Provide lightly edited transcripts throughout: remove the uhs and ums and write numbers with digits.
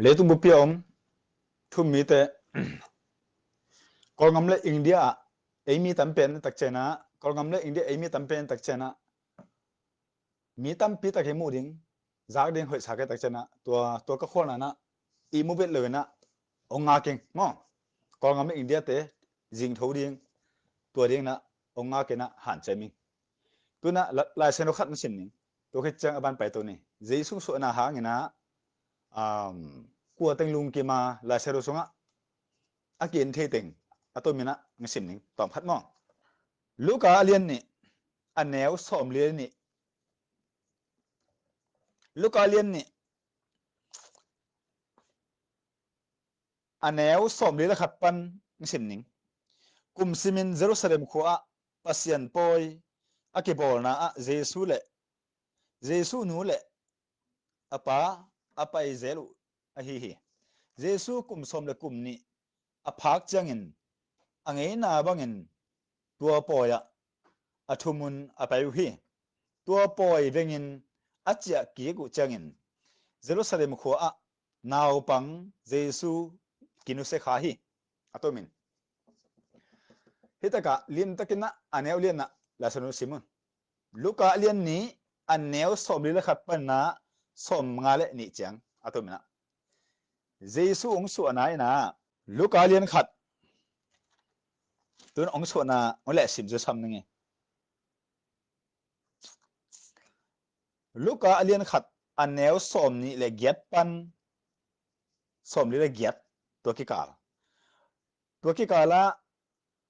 le tung bu piom thu mi te kol ngam le India emi tampen tak chena kol ngam le India emi tampen tak chena mi tam pi tak he mu ding zak ding hoi sa ke tak chena tua ka khona na i mu bet le na onga keng mo kol ngam le India te jing tho ding tua ding na onga ke na han chemi tu na la sen khat na sin ning to ke chang aban pai to ni jesu so na ha ngina kwa teng lung ki ma la se ro songa akin the teng atomina ngisim ning tom phat mo luka alian ni aneu som le ni luka alian ni aneu som le khat pan ngisim ning kum simin jerusalem khuwa pasian poi akibol na a jesu nu le apa apai zelu ahi hi jesu kum som le kum ni aphak changin angei na bangin tua poya athumun apayu hi tua poi vengin achia ki gu changin jerusalem khuwa naw pang jesu kinu se kha hi atomin hitaka lim takina aneu lian na la sanu simun luka lian ni aneu som li la khat pan na som ngale ni chang atomina jesu ong su anai na luka lian khat tun ong su na ole sim je sam nge luka alian khat aneu som ni le giat pan som li le giat to ki kala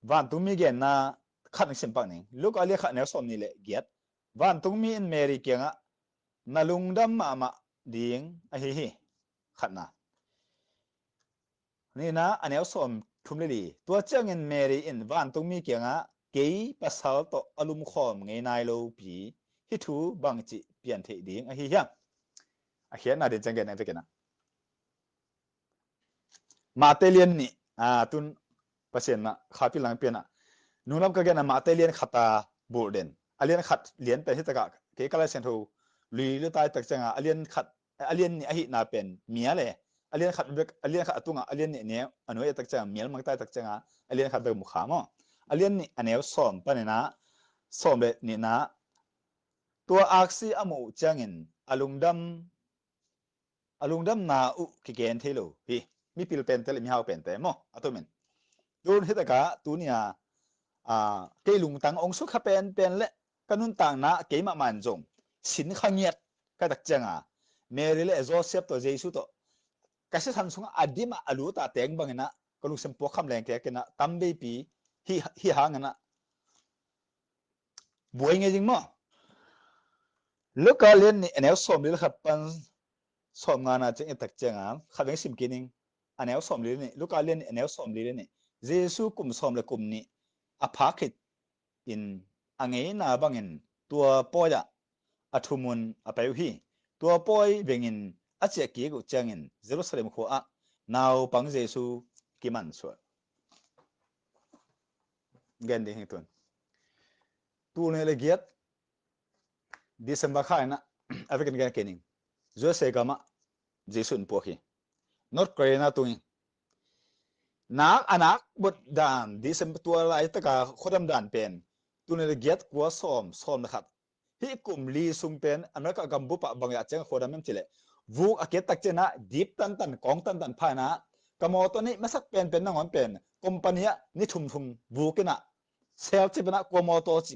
van tung mi gen na khat sim pa ni luka ali khat aneu som ni le giat van tung mi in mary kenga nalungdam ma ding a hi khat na ni na aneu som thum le li tua chang in mary in van tung mi kenga ke pasal to alum khom ngai nai lo pi hi thu bang chi pian the ding a hi ya a hian na den chang gen na te na matelian ni tun pasien na khapi lang pian na nulam ka gen na matelian khata burden alien khat lien pe hitaka ke kala sen thu li lu tai tak changa alien ni a hi na pen mia le alien khat atunga alien ni ne anoi tak changa mial mang tai tak changa alien khat be mu kha mo alien ni aneu som panena som le ni na tua aksi amu changin alungdam na u ki gen thelo hi mi pil pen tel mi hau pen te mo atomen dun hitaka tunia ke lung tang ong su kha pen le kanun tang na ke ma man jong sin khangiat ka tak changa mary le joseph to jesu to kasi san sunga adima alu ta teng bangena kalu sem po kham leng ke kena tambe pi hi hangana buai nge jing mo local len ni enel som le khat pan som ngana cheng tak chenga khabeng sim kining anel som le ni local len ni enel som le ni jesu kum som le kum ni aphakit in angei na bangin tua poya athumun apayu hi tua poi bengin achia ki gu changin jerusalem kho a naw pang jesu kiman so gen de hitun tu ne le giat december kha na avekin gen kening jose gama jesu po hi north korea na tu nak anak bot dan december tua lai taka khodam dan pen tu ne le giat kwa som na khat hi kum li sung pen america gambu pa bangya cheng khodam mem chile vu aket tak chena deep tan kong tan pha na kamo to ni masak pen na ngon pen company ni thum vu ke na sel chi bana ko mo to chi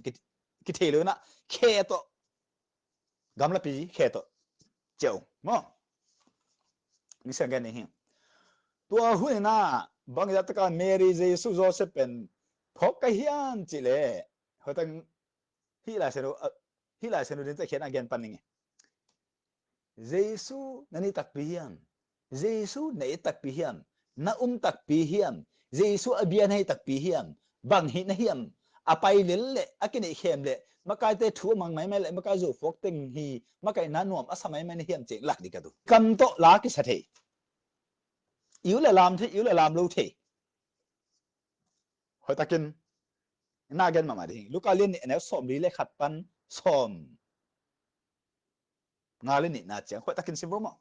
ki thelo na khe to gamla pi khe to cheu mo ni sang gan ni hi tua hu na bangya taka mary jesu joseph pen phok ka hian chi le hotang hi la se no den ta khen again paning jesu nani tak pi hian jesu nei tak pi hian na tak pi hian jesu abian hai tak pi hian bang hi na hian apai le akini khem le makai te thu mang mai mai le makai zo fok teng hi makai na nuam asamai mai hiam cheng lak dikadu kam to la ki sathe iu le lam lo the hoi takin na gen mama ding lukalin ni ne som li le khat pan som ngale ni na cheng hoi takin simbo mo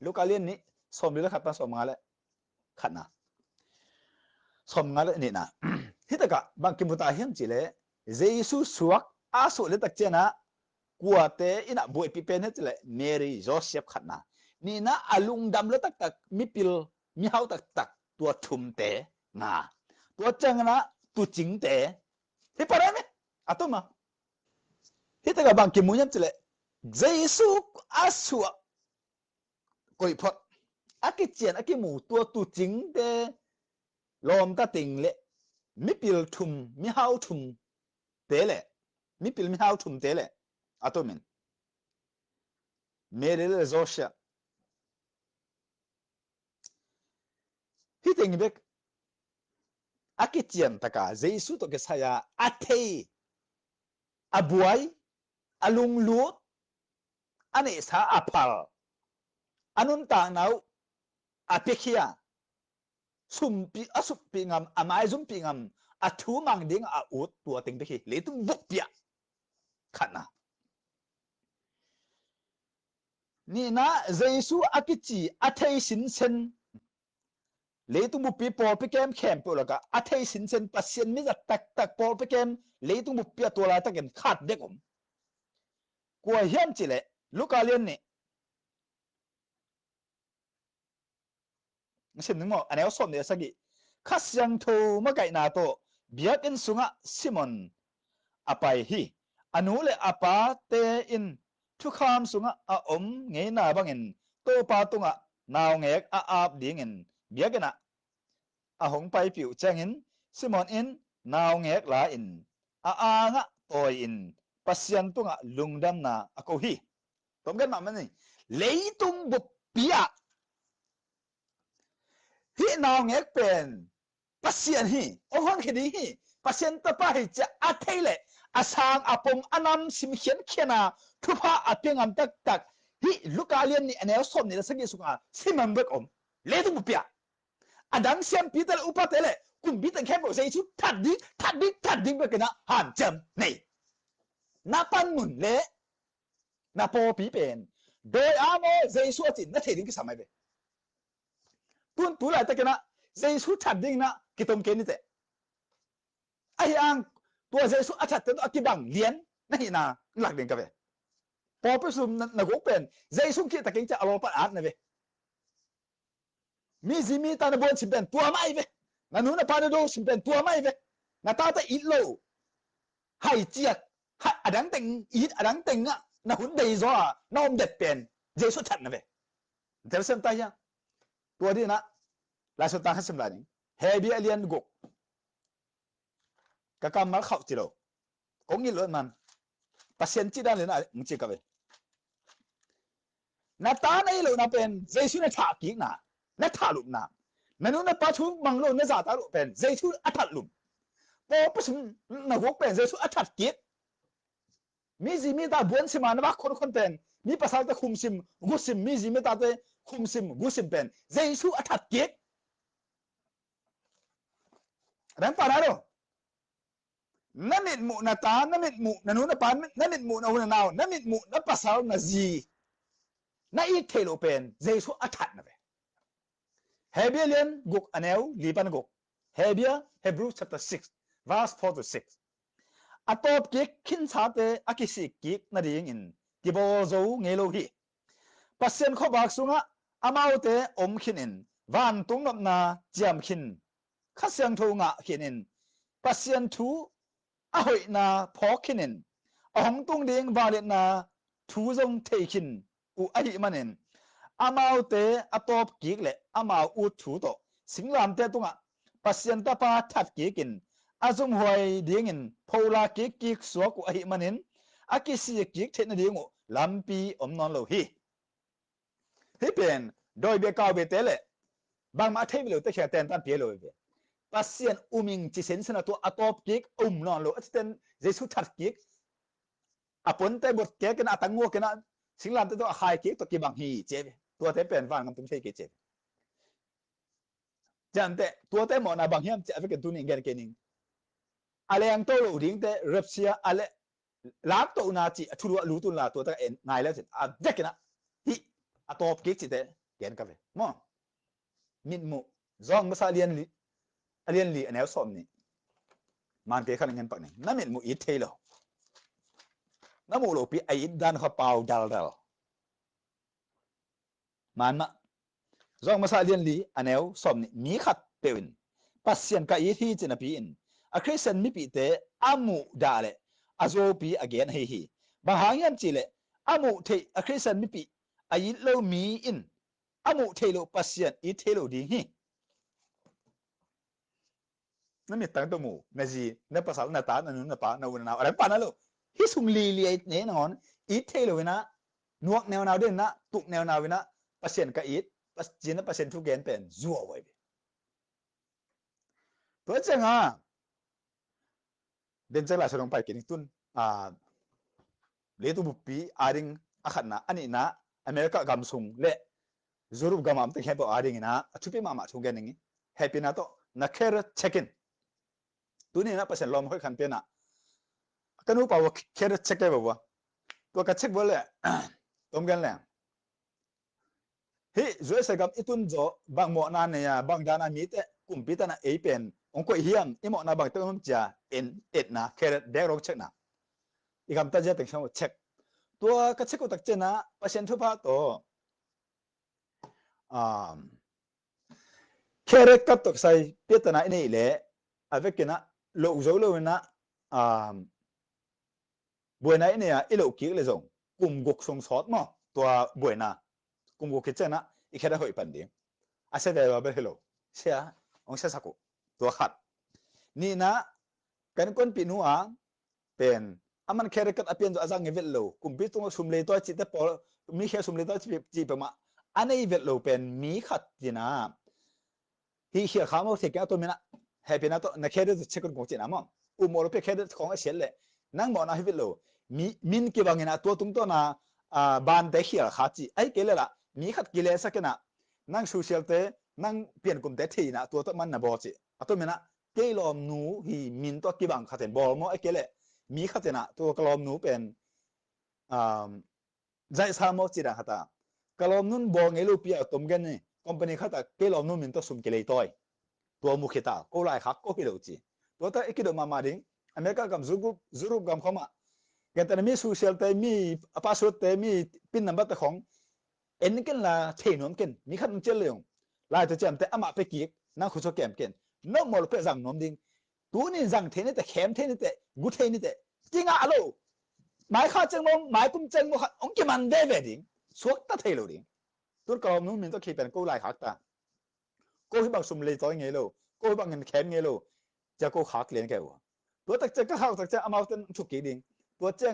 ลูกาเลียนนี่สมดีแล้วขัดตาสมงาเลยขัดนะสมงาเลยนี่นะที่ตะกะบางกิมุตาเฮียมจีเลยเจสุสวกอาสุเลตักเจนะกัวเตอินะบุยปิเป็นเฮจิเลยเมรีโจเซฟขัดนะนี่นะอลุงดำเลตักตักมิปิลมิเฮาตักตักตัวทุมเตนะตัวจังนะตัวจริงเตที่ปะไรไหมอะตุมาที่ตะกะบางกิมุยมจีเลยเจสุอาสุกุยพอดอากิเจียนอากิหมูตัวตัวจริงเตลอมตาติงเละมิปิลทุมมิเฮาทุมเตเละมิปิลมิเฮาทุมเตเละอะตุมินเมเรเลโซเชียที่ติงเบกอากิเจียนตะกาเจสุตกะสายาอาเทอาบวยอาลุงลูดอันนี้สาอาพัลอันนุนต่างนาวอาเปคียซุมปีอสุปีงามอามายซุมปีงามอาทูมังดิงอาอุดตัวติงเบคีเลตุบุกเปียขันนะนี่นะเจสุอากิจีอาเทสินเซนเลตุบุปีปอลไปเกมแคมป์ปลกะอาเทสินเซนปัสเซียนมิจะตักปอลไปเกมเลตุบุปีตัวลายตะเกนขาดเด็กผมกัวเฮียมจิเลลูกาเลียนนี่ฉันนึกว่าอันนี้สมเด็จสักกี่ข้าเสียงทูมาไก่นาโตเบียกินสุงะซิมอนอไปฮีอนุเลอปาเตอินทุกคำสุงะอาอมเงยนาบังเงินโตปาตุงะนาวเงกอาบดีเงินเบียกันนะอาหงไปผิวแจ้งเงินซิมอนอินนาวเงกลาอินงะโตอินปัสยันตุงะลุงดำนาอโกฮีตรงกันมามันนี่เลยตุงบุปผิยฮีนาวเงกเป็นปัสยันฮีโอ้ฮันคดีฮีปัสยันตะปาฮิจะอาเทเลอาสางอาปงอนันสิมเขียนเขียนาทุพะอาเปียงอันตักฮีลูกาเลียนนี่อันนี้สมนี่ละสักยี่สุกาสิมันเบกอมเลตุบุปผิยอดังเซียมปีเตลอุปาเตเลกุมบิตังแค่บอกเจสุทัดดิ้งเบกนะหันจำนี่นับปันมุนเลนับพอปีเป็นโดยอาโมเจสุจินนัทเฮดิ้งก็สมัยเบตุนตุลาตะกันนะเจสุทัดดิ้งนะกิตมเกนิเตไอ้อังตัวเจสุอัจฉริยะอักิบังเลียนนี่นะหลักเด่นกับเบพอไปสุ่มนักเป็นเจสุคิดตะกันจะอารมณ์ปันอาร์ตนะเบมีจิมีตาในบนสิเป็นตัวไม่เบนั่นนู้นปานาโดสิเป็นตัวไม่เบนั่นตาตาอิโลให้เจียกให้อดังเต็งอีดอดังเต็งอ่ะนั่นหุ่นเดย์จ้าน้อมเด็ดเป็นเจสุทัดนะเบเจ้าเสมตายยังตัวนี้นะลายสุดตาให้สมบัติเฮบีเอเลียนกุกกะกำมาเข้าจิโร่กงยิลมันปัสเซียนจีด้านเลยนะมึงจีกับเบนั่นตาในโลนั่นเป็นเจสุนถากิกนะนั่นถาลุมนะนั่นนู้นปัจจุบังโลนั่นจะตาลุเป็นเจสุอัฐลุมพอปัจจุบันนักวกเป็นเจสุอัฐกิกมีจิมีตาบวนสิมานะว่าคนเป็นมีภาษาตะคุมซิมกุซิมมีจิมีตาตะคุมซิมกุซิมเป็นเจสุอัฐกิกนั่นปานาโรนั่นมิดมุนาตานั่นมิดมุนั่นนู้นปานนั่นมิดมุนาหุ่นนาวนั่นมิดมุนั่นภาษานาจีนั่นอีเทโลเป็นเจสุอัฐนะเบเฮเบียเลียนกุกอันเอวลีปันกุกเฮเบีย Hebrew chapter 6 verse 4 to 6อัตบกิกขินชาเตอกิสิกิกนาดีอินที่บอโจเงโลฮีปัสเซียนขบักสุงะอามาวเตอมขินอินวันตุงนบนาเจียมขินขัดเสียงทูงะขินอินปัสเซียนทูอหอยนาพอขินอินอหงตุงเดียงวาเลนาทูจงเทขินอุอหิมันอินอามาวเตอตบกิกเลอามาวอุทูโตสิงลามเตตุงะปัสเซียนตาปาทัดกิกินอาจุมหวยดิ้งอินพอลากิกสวกุอหิมันินอากิสิกิกเทนดิ้งอุลำปีอมนอนโลฮีที่เป็นโดยเบียกาวเบเตเลบางมาเทวิโลเตเชเตนตันเปียโลเบปัสเซียนอุมิงจิเซนสนาตัวอตอบกิกนอนโลอัตเตนเจสุทัดกิกอปนเตบดเกกันอาตังงัวกันสิงลามเตตัวหายกิกตัวกิบังฮีเจตัวเตเป็นฟังคำตุ้งเชกิเจจันเตตัวเตหมอนาบางเฮียมจะเอาไปกันตุนิงแกนเกนิงอะไรยังโตลูดิ้งเตรัสเซียอะไรลักตัวนาจีทุลุลูตุลาตัวตะเอ็นไงแล้วสิเด็กนะฮิอตอบกิกจิเต เกียนกับมอมิดมุจองมาซาเลียนลีอันแนวสอมนี่มันเกี่ยขันเงินปักนี่นั่นมิดมุอีเทลนั่นมุโลปีไอ้ด้านเขาเป่าดัลมันมาจองมาซาเลียนลีอันแนวสอมนี่มีขัดเปวินปัสเซียนกับอีที่จะนับปีอินอะคริสเซนมีปีเตอามูดาเลอาโซปีอเกนเฮีบางหางยันจีเลอามูเทอะคริสเซนมีปีอายิโลมีอินอามูเทโลปัสเซียนอีเทโลดีฮีนั่นมีตั้งตัวมูนาจีนั่นภาษาหน้าตานั่นนู่นป่านั่นนู่นอะไรป่านั่นลูกฮิสุงลีเลียเนี่ยนอนอีเทโลวินะนวกแนวนาวเด่นนะตุกแนวนาววินะปัสเซียนกับอีปัสจีนปัสเซียนทุกเกนเป็นจั่วไว้ตัวเจ้าง่ะเดินจากหลายสลงไปกินตุนเลตุบุปผีอาริงอาขันนะอันนี้นะอเมริกากำสุงเละยูโรปกำมั่งแต่แค่บอกอาริงนะทุกปีมาชงกันอย่างนี้แฮปปี้นะโตนักเครือเช็คอินตัวนี้นะเปอร์เซ็นต์ลมค่อยขันเป็นนะกันรู้ป่าวเครือเช็คได้ป่าวตัวกัดเช็คบ่เลยตรงกันเลยเฮ้ยช่วยสักกับอีตุนจ่อบางหมอนาเนี่ยบางดานามีแต่กลุ่มพิจารณาเอเป็นองค์ก็เฮียมอีหมอนาบางตัวมันจะเอ็ดนะเครือเด็กเราเช็คนะอีกคำตัดจะเป็นช่องเช็คตัวกัดเช็คก็ตักเจนะเปอร์เซ็นต์ทุกภาคตัวเครือกับตัวใส่พิจารณาอันนี้แหละเอาไว้กินนะโลกโจโลนะบัวไหนเนี่ยอีโลกิเลยส่งกลุ่มกุกส่งสอดมั้งตัวบัวน่ะกลุ่มกุกคิดเจนะอีกแค่ได้หอยปันดีอาเซเดอร์เบลฮิโลเสียองเสียสักตัวขัดนี่นะกันคนปีนัวเป็นอามันแค่เรื่องอภิญญาจังเวลโลกลุ่มปีตัวสุมเลตัวจิตเตปอมีแค่สุมเลตัวจีบมาอันนี้เวลโลเป็นมีขัดจีนะที่เขียนข่าวมาเสียกันตัวมีนะแฮปปี้นะตัวนักแค่เรื่องเช็คกันของจีนะมั้งอุโมโลเปแค่เรื่องของเสียเลยนั่งบอกนะให้เวลโลมินกี่บางอย่างนะตัวตุ้งตัวนะบานแต่เขียนขาจีไอ้เกลือละมีขัดกิเลสสักนะนั่งโซเชียลเตนั่งเปลี่ยนกลุ่มเตทีนะตัวมันนะบอกจีตัวมีนะเกลอมนูฮีมินตัวกี่บางขัดบอลมั้งไอ้เกลือมีขัดนะตัวกลอมนูเป็นใจสามอจีนะขัดกลอมนูนบองเอลูปีอะตุ่มกันนี่คอมพานีขัดเกลอมนูมินตัวสุมเกลีตัวตัวมุขิตาก็ไล่หักก็ฮิโรจีตัวแต่อีกเดิมมาดิ้งอเมริกากำซูรุกำเข้ามากันแต่มีโซเชียลแต่มีพาสเวิร์ดแต่มีปินนัมเบอร์แต่ของเอ็นกันละเทนอมกันมีขันเจริญลายตัวเจมแต่อามาไปกีบนั่งคุยแกมกันน้องมอลเปจังน้องดิ้งตัวนี้จังเทนี่แต่เข้มเทนี่แต่กุเทนี่แต่จริงอ่ะลูกหมายข้าจังมองหมายกุมจังมององค์มันได้เวดิ้งสวกตาเทโลดิ้งตัวกลอมนู้นมันต้องขีเป็นกูไล่หักตากูที่บางสุ่มเลยตัวเงี้ยโลกูที่บางเงินเข้มเงี้ยโลจะกูหักเลี้ยงแกวตัวตักจะก็หักตักจะอามาเป็นชุกกี่ดิ้งตัวเจ้า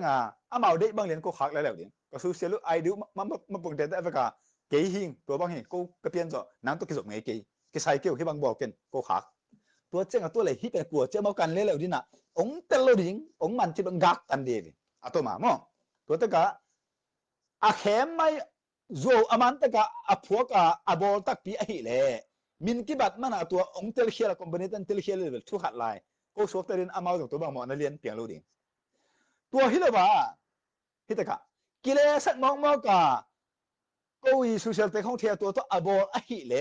อามาเด็กบางเรียนกูหักแล้วดิ้งก็สู้เสียลูกไอเดียมาปุ่งเด็ดได้เวกาเกี่ยหิงตัวบางเห็นกูก็เปลี่ยนจ่อนั่งตัวกิจสมเงี้ยกี่ใส่เกี่ยวที่บางบอกกันกูหักตัวเจ้าตัวเลยฮิเป็นกลัวเจ้ามากันเลี้ยแล้วดิ้งน่ะองเตลโลดิ้งองมันที่บังกักกันเดียวตัวมามั้งตัวตะกะอาเข้มไม่โจอามันตะกะอาพวกอาบอลตักปีอะฮิเล่มินกิบัดมันตัวองเตลเชียร์คอมพานีตันเตลเชียร์เลเวลทุกหัดไลกูสวกตะเรียนอามาตัวบางหมอนั่นเรียนเปลี่ยนโลดิ้งตัวฮิเลบะฮิตะกะกิเลสมองมอกะกูอีสุเชลเตของเทียตัวตัวอบออะฮิเล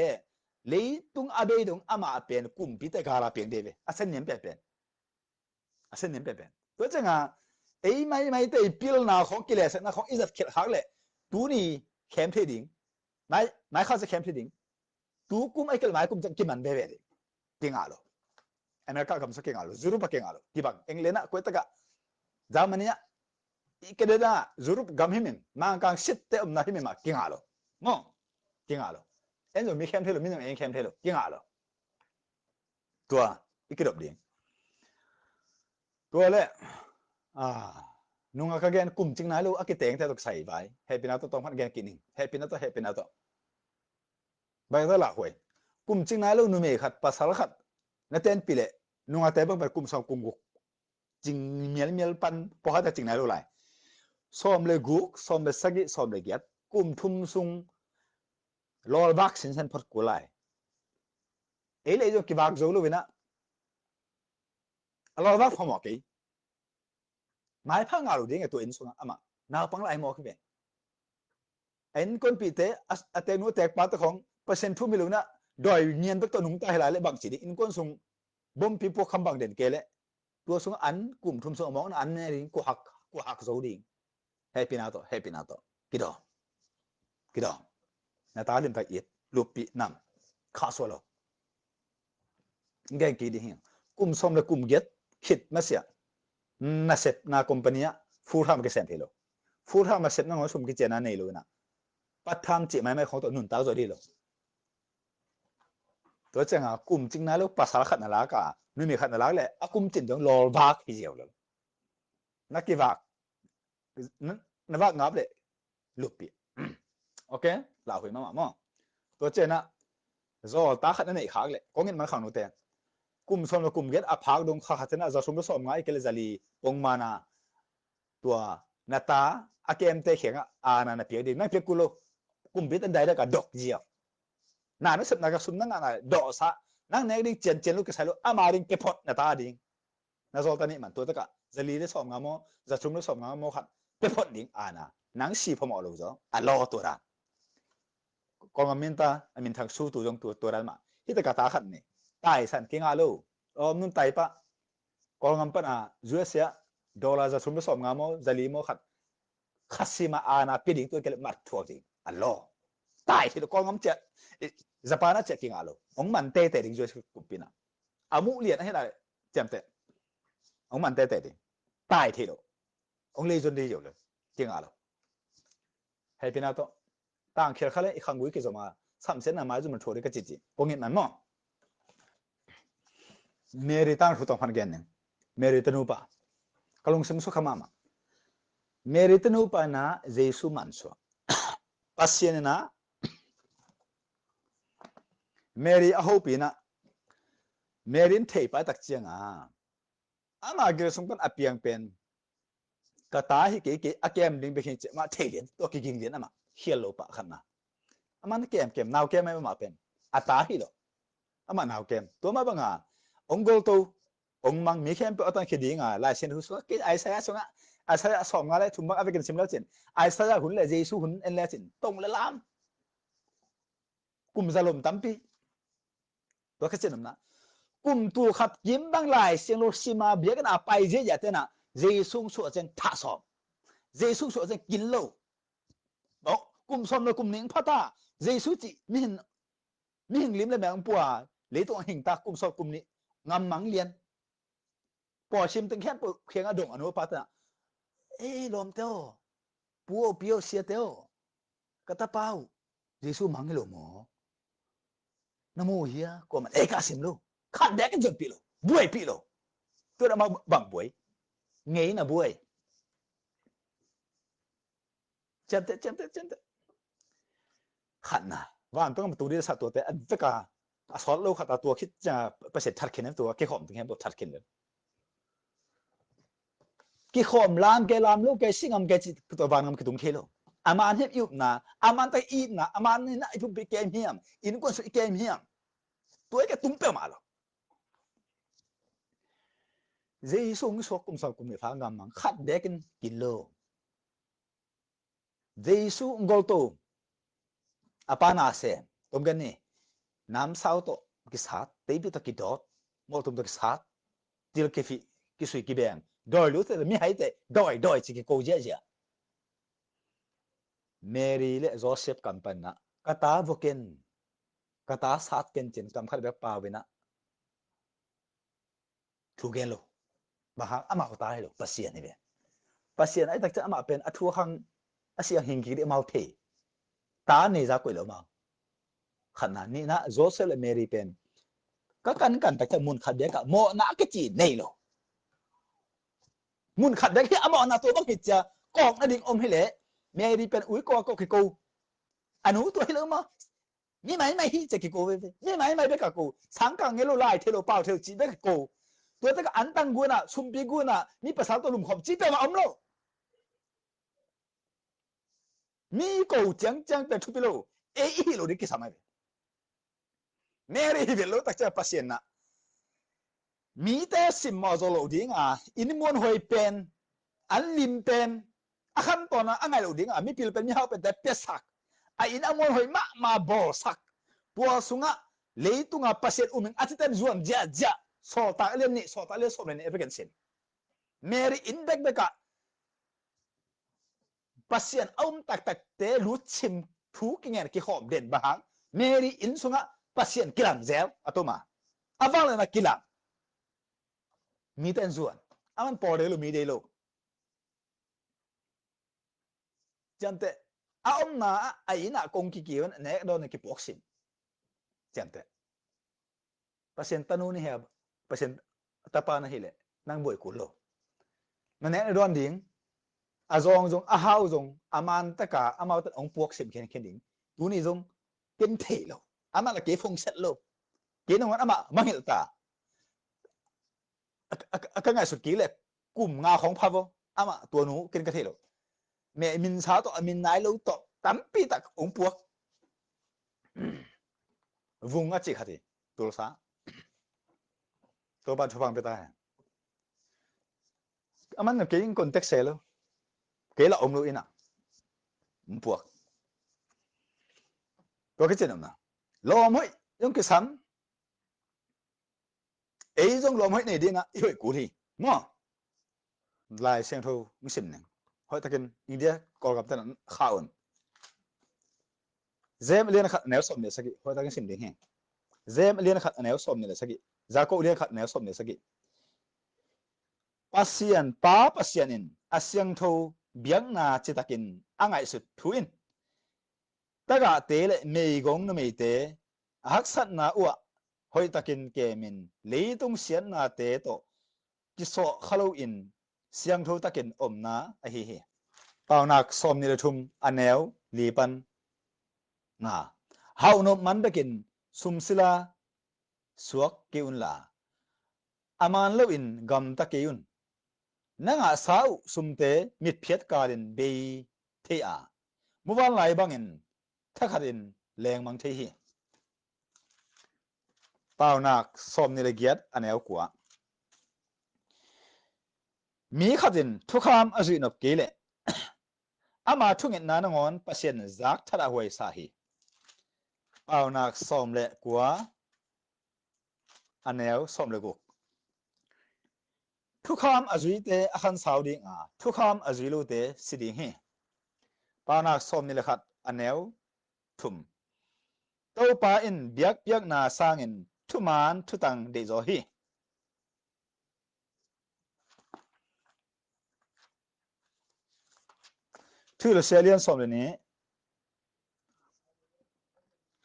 เลยตุงอาเบดุงอามาเป็นกุมพิตะการาเป็นเดเวอาเซนเนียมเป็นอาเซนเนียมเป็นตัวจังอ่ะไอ้ไม่แต่พิลนาของกิเลสนะของอิสัตเขียหักเลยตัวนี้เข้มเทดิ้งไม่เข้าจะเข้มเทดิ้งตัวกุมไอ้เกลไม่กุมจะกิมันเดเวดิเก่งอ่ะลูอเมริกากำสักเก่งอ่ะลูยูโรปเก่งอ่ะลูที่บังเอ็งเลน่ะกูตะกะzaman nya ikeda zurup gamhimin mangkang sitte umna himima kingalo mo kingalo enzo mi khem thelo minam en khem thelo kingalo tua ikedop ding tua le nunga ka gen kum ching na lu akiteng the tok sai bai happy na to tong phan gen kining happy na to bai da la hoi kum ching na lu nu me khat pasal khat na ten pile nunga te bang bai kum sang kum gukจริงเมียลปันพอจะจริงไหนรู้ไรซ้อมเลยกุกซ้อมเลยสักิซ้อมเลยเกียรกุมทุ่มซุงรอวัคซีนเส้นพัดกุไลเอเลยจะกี่วัคโจลูวินะรอวัคพอหมอกี่หมายพังอาลูดิ้งไอตัวอินซุงอ่ะมานาปังไลหมอขึ้นไป anh con bị thế à tên nó tẹt bắt không percent thu milu na đòi nhiên tất cả nung tay lại bằng chỉ đi in con sung bom pipo không bằng đến kê lệ tua sung ăn cùng thum sung mong ăn này của hak dấu đi happy nào to cái đó na ta lim phải ít lupi nam khá số lo nghe kỳ đi hiện cùng xong là cùng get khít mà xia na set na company full ham cái sen thế lo full ham mà set na ngồi sum cái chuyện này lo na bắt tham chỉ mấy không tụi nụn tao rồi đi loตัวเจ้ากุมจริงนะลูกภาษาขัดนาลากะนู่นมีขัดนาลากเลยอากุมจริงจังรอบักที่เดียวเลยนักกีฬานักบักงับเลยลุปีโอเคลาหุยมาหม้อตัวเจ้านะโซตาขัดนั่นเองขากเลยก็เงินมันขังนู่นแต่กุมส่วนกุมเก็ตอาพักดงข้าขัดนะจะสมรู้สมง่ายเกลือจารีปงมานะตัวนาตาอาเกมเตะเขียงนาเปียดีไม่เปียกุโลกุมพิษอันใดได้กับดอกเจียวน่านึกสับนักสุนนั่งอะไรดอกซะนั่งเนกดิ้งเจนลูกกระใสลูกอามาดิ้งเก็บพอดนาตาดิ้งน่าสนใจนี่มันตัวตะกะจะลีได้สอบงามอจะชุ่มได้สอบงามอขัดเก็บพอดดิ้งนะนังสีพอมอลูจ้ะรอตัวละกองมินตามินทางสู้ตัวจงตัวนั้นมาที่ตะกะตาขัดนี่ตายสันเก่งอาลูนุ่นตายปะกองมันปะจูเซียดอลลาร์จะชุ่มได้สอบงามอจะลีมอขัดขัดสีมานะปีดิ้งตัวเกล็ดมัดทั่วดิ้งรอตายที่ตัวกองมันเจ็ดจะปานะเจ็ดกิ่งอาลูองมันเตะดิ้งช่วยกุปินะอามุเลียนให้ได้เจ็บเตะองมันเตะดิ้งตายที่ตัวองเลยจนดีอยู่เลยกิ่งอาลูให้พี่นาโตต่างเขียนเขาเลยอีกครั้งวิกิจมาซ้ำเส้นน้ำมันจุมันโชว์ได้ก็จิตกงเงินมันมั่งเมริตันรู้ต้องพันเกนเนี่ยเมริตันูปะกลงสมุสุขมาเมริตันูปะนะเจสุมันชัวปัสเซียนนะเมริอาหูปีนะเมรินเทปตักเจียงอามาเกลสงกันอภิยังเป็นกระตาฮิเก๋ๆอาเกมดิ้งไปเห็นเจมาเทเลียนตัวกิ่งเลียนมาเฮียโลปะขันนะอามันเกมนาวเกมไม่มาเป็นอาตาฮิโลอามันนาวเกมตัวมาบังองกอลตัวองมังมีแค่เป็นอัตตันคิดยังลายเส้นหุ่นสุดกิไอซ์สงไอซ์สองอะไรทุ่มบังเอาไปกินซิมแล้วจินไอซ์หุ่นเลยเจสุหุ่นเอ็นแล้วจินตรงเลยล้ำกุมซาลมตั้มปีตัวแค่เจนนะกุมตัวขัดยิ้มบางลายเสียงโลซิมาเบียกันไปเจียเตนะเจสุส่วนเจนท่าสอบเจสุส่วนเจนกินโลบอกกุมสมเลยกุมหนิงพัตตาเจสุจิไม่เห็นลิ้มเลยแมงปัวเลยตัวหิงตากุมสอบกุมนี้งำมังเลียนปอชิมตึงแค่ปเพียงอดงอนุปัตนะลมเต้าปัวเปียวเสียเต้ากระตาเป้าเจสุมังให้หลหมอนโมเฮียก็มันกาสิมโลขัดแดกกันจนปีโลบวยปีโลตัวนั้นมาบังบวยเงี้ยนะบวยเจ็บขัดนะว่าอันต้องมาตัวนี้สัตว์ตัวแต่อันตะกาสอนโลขัดตัวคิดจะประเสริฐทัดเข็นตัวกี่ขอมถึงแค่บททัดเข็นเลยกี่ขอมลามแกลามโลแกซิงอมแกจิตัวบางอมคือตุงเคโลอามันเฮ็บยุบนะอามันตะอีนะอามันนี่นะไอ้พวกเกมเฮียมอินก็สุดเกมเฮียมตัวแกตุ้มเปมาหรอเจสุงสกุมสกุมไม่ฟังกันมั้งขัดเด็กกินโลเจสุงกอลโตอาปานาเซตรงกันนี่น้ำสาวโตกิสัตเตบิตกิดอดมอลตุมตกิสัตดิลกิฟิกิสุยกิเบงดอยรู้แต่ไม่ให้แต่ดอยจิกิโกเจเจเมรีและโจเซฟกัมปันนะกาตาโวเกนกาตาสัตเกนจินกำขัดแบบปาวินะถูกเกนโลบางอามาก็ตายแล้วปัสเซียนนี่เป็นปัสเซียนไอ้ตักจะอามาเป็นอัทัวขังอาเซียงหิงกิริมาเทตาเนี่ยจะกุยแล้วมาขนาดนี้นะโจเซฟและเมรีเป็นก็กันตักจะมุนขัดเด็กอะโมนักจีเนี่ยโลมุนขัดเด็กที่อามาหน้าตัวบังหิจจะกอกนั่นดิ่งอมให้เละเมรีเป็นอุ้ยก็คือกูอันนู้ตัวให้เลิกมามีไหมไม่จะกี่กูมีไหมไม่เบกกูสังกังเงโลไล่เทโลเปล่าเทโลจีเบกกูตัวแต่ก็อันตังกูน่ะชุมปีกูน่ะมีภาษาตัวหลุมขอบจีเปมาอมโลมีกูจังเป็นทุบโลอีโลดิกิสามัยเมรีฮิเวโลตักจะปัสเซียนน่ะมีแต่สิมมาโซโลดิ้งอินมวนหอยเป็นอันลิมเป็นอาคันตอนน่ะอันไงโลดิ้งมีพิลเป็นมีเฮาเป็นแต่เปียสัก in amon hoi ma bol sak tua sunga leitunga pasien uming atitan zuan ja so ta len ni so ta le so ni evigan sin mary in bek beka pasien tak te lu chim thu kingen ki hom den bahang mary in sunga pasien kilang zel atoma awang na kilang mi ten zuan aman por de lu mi de lo jante na aina kong ki kiwan ne do ne ki poksin jante pasien tanu ni heb pasien tapa na hile nang boy kulo na ne don ding azong jong ahau jong aman taka amau ta ong puak sim khen khen ding tu ni jong ken thei lo ama la ke phong set lo ke nong ama mahil ta ka ngai sut ki le kum nga khong phavo ama tu nu ken ka thei lo mẹ min sao to min nai lo to tampi tak ong puak vùng á chỉ khát thì tu sa tu ba chupang beta aman na ke context lo ke la ong lo ina puak có cái chuyện nào lo mỗi giống cái sắm ấy giống lo mỗi này đi na yêu cũ thì mà lại xem thôi mới xem này hỏi ta kinh India có gặp tên khảo dêm liên khát néo sọm này sagi hỏi ta kinh xem đi hè dêm liên khát néo sọm này sagi giá cổ liên khát néo sọm này sagi pasien in asyang thôi biang na chitakin angai sut thuin taga te le mei gong na mei te hak sat na uwa hoi takin ke min leitung sian na te to ki so khalo in siang tho takin om na a hi hi pau nak som ni le thum aneu lipan na hau no man takin sumsila suak ke un la aman lo in gam ta ke un nanga sau sumte mit phiat karin be the a muwan lai bangin thakharin leng mang the hi pau nak som ni le giat aneu kwa mi khatin thukham azui nop kele ama thungin na ngon pasien zak thara hoi sa hi pau nak som le kwa aneu som le guk thukham azui te akhan saudi nga thukham azui lo te siding hi pau nak som ni le khat aneu thum to pa in biak na sangin thuman thutang de zo hi thu le selian som le ni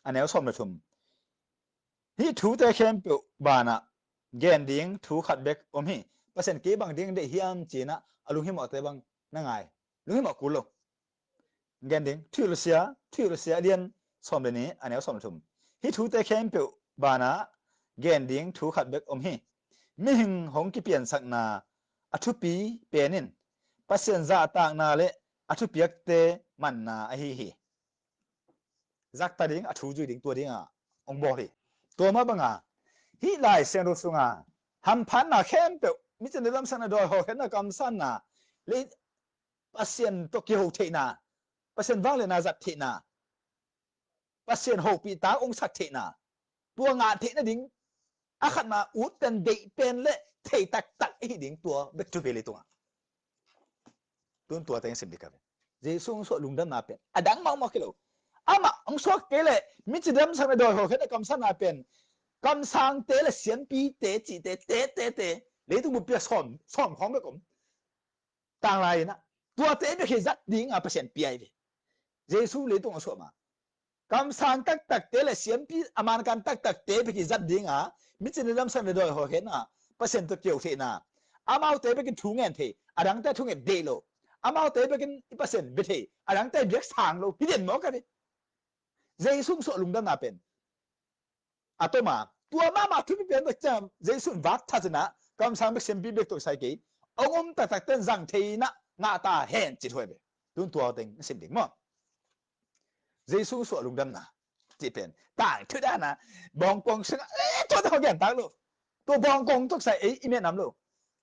aneu som le thum hi thu te khem pe bana gen ding thu khat bek hi pasen ke bang ding de hiam china alung hi mo te bang na ngai lung hi mo kulo gen ding thu le sia lian som le ni aneu som le thum hi thu te khem pe bana gen ding thu khat bek hi mi hing hong ki pian sak na athu pi penin pasen za ta na le athu piak te man na a hi hi zak ta ding athu ju ding tua ding a ong bo hi tua ma banga hi lai sen ro sunga ham phan na khem pe mi chen lam san na do ho hen na kam san na le pasien to ki ho the na pasien wang le na zat the na pasien ho pi ta ong sak the na tua nga the na ding a khat na ut ten de pen le thei tak hi ding tua back to bele tua tun tua teng sim dikave jesu so lungdam na pen adang mau mo kilo ama ang so kele mi chidam sang na do ho hen na kam san na pen kam sang te le sian pi te chi te le tu mu pia som khom be kom tang lai na tua te be khi zat ding a pasien pi ai jesu le tu so ma kam sang tak te le sian pi aman kan tak te be khi zat ding a mi chin lam san le do ho hen na pasien to kieu the na amau te be ki thu ngen the adang te thu ngen de lo amau te be kin pasien be the adang te bek sang lo hi den mo ka ni jesu so lungdam na pen atoma tua mama thu pi pen ba cham jesu wat tha na kam sang be sem pi bek to sai ke ongom tak ten zang thei na nga ta hen chi thoi be tun tua teng sim ding mo jesu so lungdam na chi pen ta thu da na bong kong sing to da gen ta lo to bong kong tok sai e ime nam lo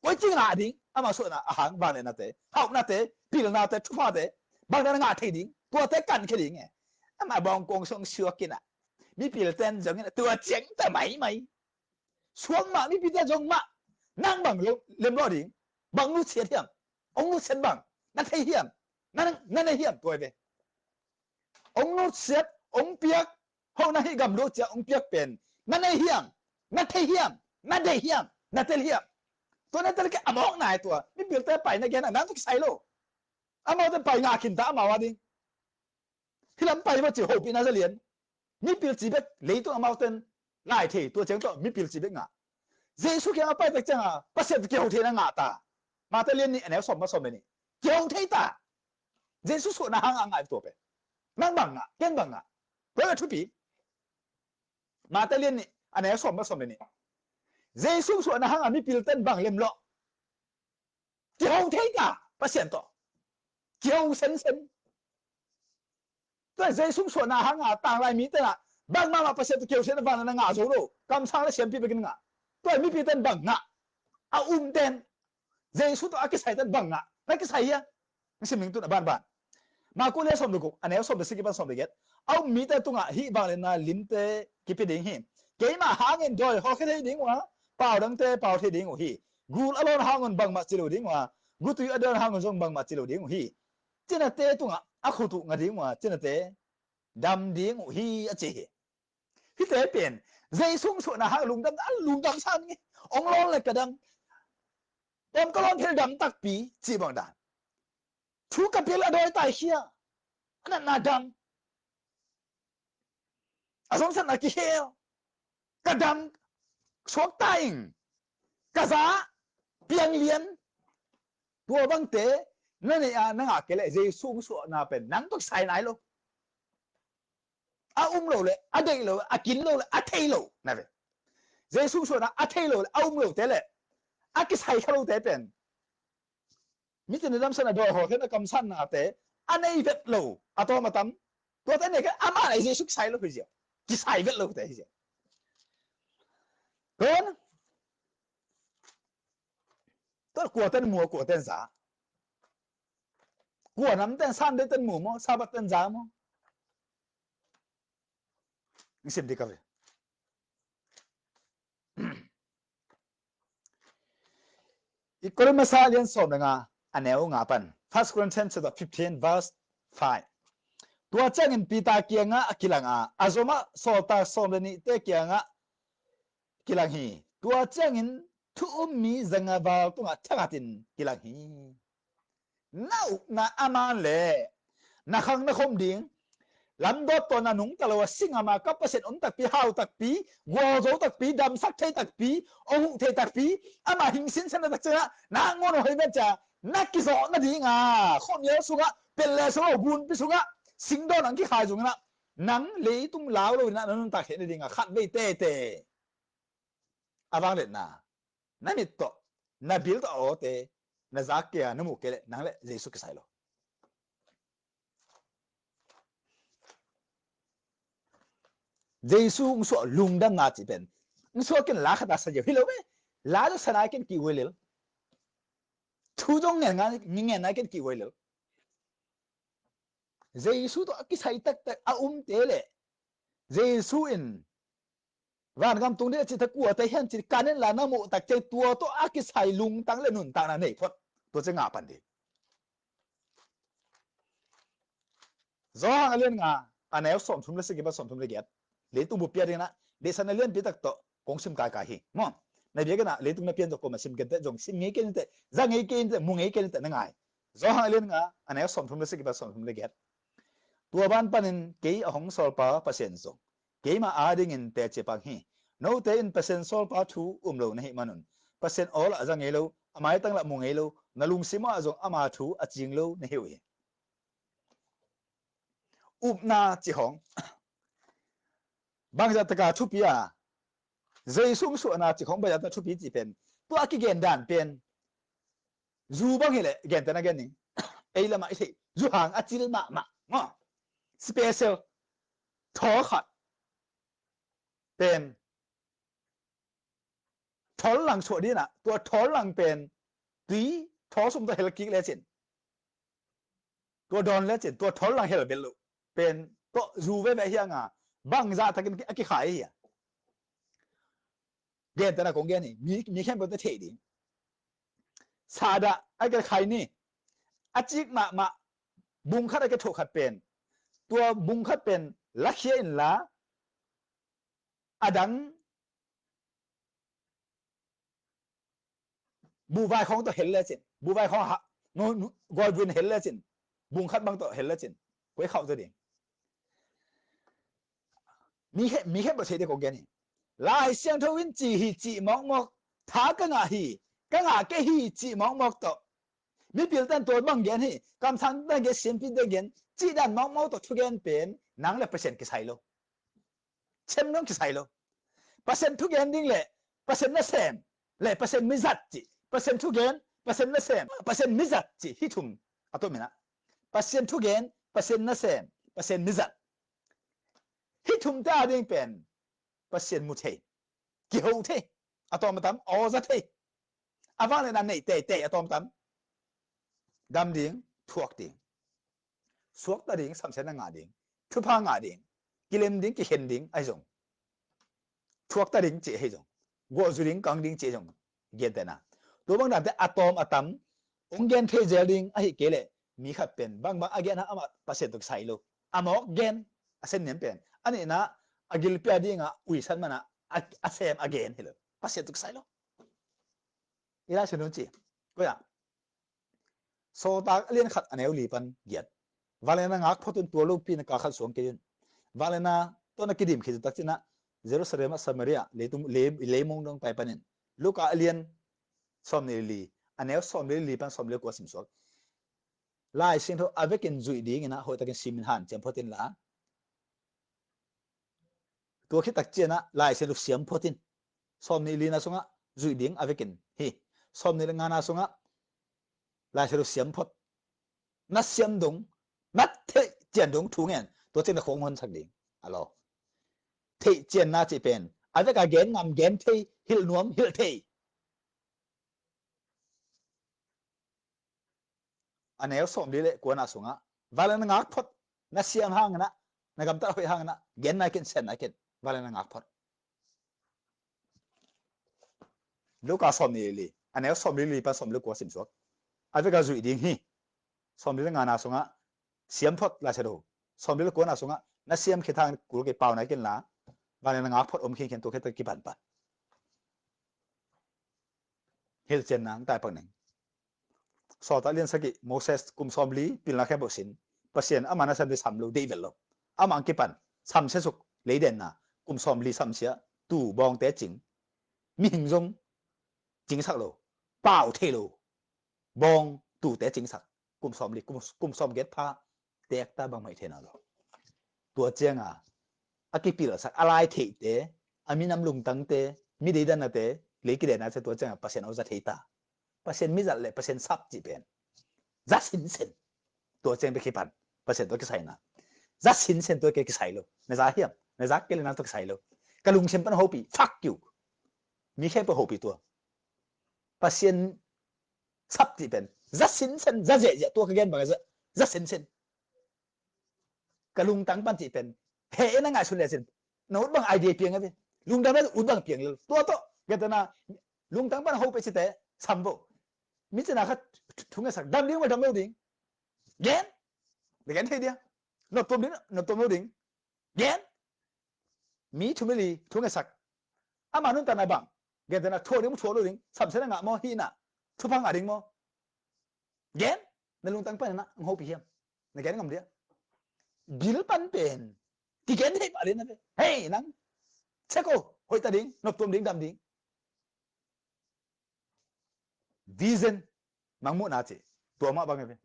ko chi nga ding ama so na a hang ba na te hau na te pi na te thu fa te ba na nga thei ding tua te kan ke ding มาบองกงส่งชัวกินอ่ะมีปีละเต้นจังตัวเจ๋งแต่ไหมช่วงมามีปีละจงมานั่งบังเล่มรอดิบังรู้เสียเทียมองรู้เส้นบังนั่นให้เทียมนั่นให้เทียมตัวเององรู้เสียองเปียกห้องนั่นให้กำรู้จะองเปียกเป็นนั่นให้เทียมนั่นให้เทียมนั่นได้เทียมนั่นเทียมตัวนั้นจะเรียกอมองนายตัวมีปีละไปในแกนั่นต้องใส่โลอมองจะไปงาขินตาอมาวะดิที่ลำไปว่าจะหกปีน่าจะเรียนมีปีจีเบกเลยตัวอมาวเต้นไล่เทตัวเจ้าตัวมีปีจีเบกงาเจสุแค่มาไปแต่จังอ่ะปัสเสาวะเกี่ยวเทนังงาตามาแต่เรียนนี่อันนี้สมมาสมนี่เกี่ยวเทตาเจสุส่วนน่าหางไงตัวเป็นนั่งบังอ่ะเก่งบังอ่ะเพื่อทุบปีมาแต่เรียนนี่อันนี้สมมาสมนี่เจสุส่วนน่าหางมีปีเต้นบังเล่มล้อเกี่ยวเทตาปัสเสาวะตัวเกี่ยวเส้นตัวเจสุส่วนน่าหางต่างไรมีแต่ละบางมาปัสเสาวะเกี่ยวเส้นบังนั่งงาโซ่โลกำช้างและเสียมปีไปกินงาตัวมีปีเต้นบังงะเอาเต้นเจสุตัวอากิใส่เต้นบังงะนั่นกิใส่ยังนี่สิ่งหนึ่งตัวบ้านมากูเลี้ยสมดุกอันนี้สมดุสิกิบันสมดุเกตเอามีแต่ตัวงะฮีบางเลยนะลิ้นเตกิปิดิ่งฮีเกยมาหาเงินด้วยเขาแค่ดิ่งวะเปล่าดังเตเปล่าที่ดิ่งฮีกูอารมณ์หาเงินบังมาจิโรดิ่งวะกูตุยอเดินหาเงินจงบังมาจิโรดิ่งฮีเจนเตตัวงะอาคุตุงะดิ่งวะเจนเตดำดิ่งฮีอเจฮีเตเปลี่ยนเจสุงส่วนนะฮะลุงดำชันไงองร้อนเลยกระดังตอนก็ร้อนเพลดำตักปีจีบังดานชูกับเพลอดอยตายเชียอันนั้นนาดำอาสมสันนักเฮียกระดังชกตายกระซาเปียงเลียนตัวบังเตนั่นเองนั่งอาเกลเจสุงส่วนน่าเป็นนั่งต้องใส่ไหนลูกอาโลเลยอาเดโลอากินโลเลยอาเทโลนั่นเป็นเจสุส่วนน่ะอาเทโลอาโลเตเลยอากิใส่เขาเตเป็นมิตรในลำสันดอหอเห็นกำสันนาเตอันนี้เวทโลอาตัวมาตั้มตัวแต่เนี่ยก็อามาไอเจสุใส่โลคือเจ้ากิใส่เวทโลเตเจ้าคนตัวกลัวเต้นมัวกลัวเต้นซ่ากลัวน้ำเต้นสั้นเต้นหมูมั้งซาบัดเต้นจ้ามั้งนี่สิ่งที่เขาเลยอีกคนมาสาเลียนสอบนะงาอันเอวงาปัน First Corinthians chapter 15 verse 5ตัวเจ้าเงินปีตาเกียงะกิลังอาจมาสอตาสอมนี่เตเกียงะกิลังฮีตัวเจ้าเงินทุกมีจังบาลตัวทักตินกิลังฮีน่าน่าอามันเลยน่าขังน่าคมดิ่งลำดอตัวนั้นนุ่งตลอดสิ่งอามากับเปอร์เซ็นต์ตักปีหาวตักปีวัวโจตักปีดำสักเทตักปีองค์เทตักปีอามาหิงสินเสนตักเจ้านางงอนให้เบจ่านักกิจสอนนั่นดิ่งคนเยอะสุกะเป็นเลสโลบุญพิสุกะสิงโดนังที่ขายจุงนะนังเลยตุ้มลาวเลยนะนั่นตักเห็นดิ่งขัดไม่เตะอาบังเล็ดนะนั่นมิตโตนั่นบิลต์โอเตนั่นจักเกียนมุกเกลนั่งเล่เจสุกิไซโลเจสุงส่วนลุงดังงาจิเป็นส่วนกินลาขดาสยบฮิโลเวลาจุสนายกินกี่เวลิลทุจงเงี้ยนายกินกี่เวลิลเจสุตัวกิสัยตักอาเตเลเจสุอินวันกำตุงเดียจิตกัวแต่เห็นจิตการนั้นลานาโมตักใจตัวกิสัยลุงตั้งเลนุนตั้งนั่นเองพอตัวจะงาปันดีจ้าเรื่องงาอันไหนสมทุนเลยสิกิบสมทุนเลยเกียรเลตุบุปผาเรื่องนะเดชนันเลียนปีตักโตกงซิมกายหิมั่งในเบียกันนะเลตุมาเปียนตัวกมาซิมกันแต่จงซิมเงี้ยกันแต่จังเงี้ยกันแต่มุงเงี้ยกันแต่นั่งไงจ้าเรื่องงาอันไหนสมทุนเลยสิกิบสมทุนเลยเกียรตัวบ้านปันนินเกี่ยหงสอลปาเปอร์เซ็นต์ส่งเกี่ยมาอาดิ่งอินเตจิปังฮีโน้ตอินเปอร์เซ็นต์สอลปาทูโลนี่มันนุนเปอร์เซ็นต์ออลจังเงี้ยโลอามาตั้งละมุงเงี้ยโลนั่งลุงซิมาจงอามาทูอจิงโลนี่เหรออุปนาจิหงบางจัตกาชุบยาเจสุงส่วนนาจิของบางจัตชุบยีจีเป็นตัวกิเกนดันเป็นจูบังเฮเลเกนแต่นะเกนนี่เอลมาไอที่จูหางอจิลมาสเปเชียลทอขัดเป็นทอลหลังส่วนนี้นะตัวทอลหลังเป็นตีทอสมตัวเฮลกิกเลจินตัวดอนเลจินตัวทอลหลังเฮลเบลลูเป็น to zu ve ve hiang à bang za takin ki khai hi gen ta na kong gen ni mi khem bo te the di sada ai cái khai ni achik ma bung khat cái thok khat pen tua bung khat pen la khia in la adang bu vai khong to hel le chin bu vai khong ha no goi vin hel le chin bung khat bang to hel le chin quấy khau to ding mi khem bo the de kong gen lai xiang tho win chi hi chi mok mok tha ka nga hi ka nga ke hi chi mok mok to mi bil tan to bang gen hi kam san ta ge sim pi de gen chi dan mok mok to thu gen pen nang le percent ki sai lo chem nong ki sai lo percent thu gen ding le percent na sem le percent mi zat chi percent thu gen percent na sem percent mi zat chi hi thum ato mina percent thu gen percent na sem percent mi zat hi thum ta ding pen percent mu the ki ho the atom tam o za the awa le na nei te atom tam dam ding thuak ding suak ta ding sam sen na nga ding thu pha nga ding kilem ding ki hen ding ai jong thuak ta ding che he jong go zu ding kang ding che jong gen ta na to bang dam te atom atam ong gen phe zel ding ai ke le mi khat pen bang bang again ha ama percent tok sai lo amok gen asen nem pen ani na agil pya ding a ui san mana asem again hello percent tok sai lo ila sunu chi ko ya so ta liên khát anh em li pan giết valena ngak photun tua lu pin ka khát xuống kia valena to na kidim khi tak china Jerusalem Samaria le mong dong pai panin luka alien som ne li anh em som le li pan som le ko sim sok lai sin tho avekin zui ding ina hoi takin simin han chem photin la tua khi tak chena lai sin lu siam photin som ne li na sunga zui ding avekin hi som ne nga na sunga lai sin lu siam phot na siam dong nát thế chiến đúng thú nghen tôi tin là không hơn sắc định alo thế chiến na chỉ bên ai với cả gen ngầm gen thế hil nuông hil thế anh em sống đi lệ của na xuống á và lên ngạc phật na siam hang na cầm tay hang na gen na ken sen na ken và lên ngạc phật lúc cả sống đi lệ anh em sống đi lệ pas sống lệ của sim suốt ai với cả duy điên hi sống đi ngà na xuống á siam phật là sẽ đồ sống đi lệ của na xuống á na siam khi thang của cái bao này ken lá và lên ngạc phật khi ken tôi cái bản bản hil chen nang tai pak neng so ta lian saki Moses kum som li pil na khe bo sin pasien amana san de sam lo de vel lo amang ki pan sam se suk le den na kum som li sam sia tu bong te ching mi hing jong ching sak lo pao the lo bong tu te ching sak kum som li kum som get pha tek ta bang mai the na lo tua chiang a akipil sak alai the te aminam lung tang te mi de dan na te le ki de na se tua chiang pasien au za the ta percent mi le percent sắp chỉ bên rất xin xin tôi xem cái bản percent tôi cái sai na rất xin xin tôi cái sai luôn này giá hiểm này giá cái này tôi sai luôn cái lùng xem vẫn hậu bị fuck you mi khen tôi hậu bị tôi percent sắp chỉ bên rất xin xin rất dễ dễ tôi cái game bằng cái rất xin xin cái lùng tăng ban chỉ bên hệ nó ngại xuân lệ xin nó bằng idea pieng cái lùng tăng nó uống bằng pieng luôn tôi cái đó là lùng tăng ban hậu bị chỉ thế sắm bộ mi chỉ là khát thùng cái sạc đâm điếng mà đâm đâu điếng ghen để ghen thế đi nộp tôm đâu điếng ghen mi thùng cái thùng cái sạc mà nó tao này bằng ghen thế là thua đâu điếng sắm sẽ là ngã mò hi nè thu phang ngã điếng mò ghen nên lung tăng pan na ngô bị hiểm để ghen ngầm điếng bil pan pen thì ghen thế mà đến nè hey nắng check cô hồi ta điếng nộp tôm điếng đâm điếng vision mang mu na che to ma bang ve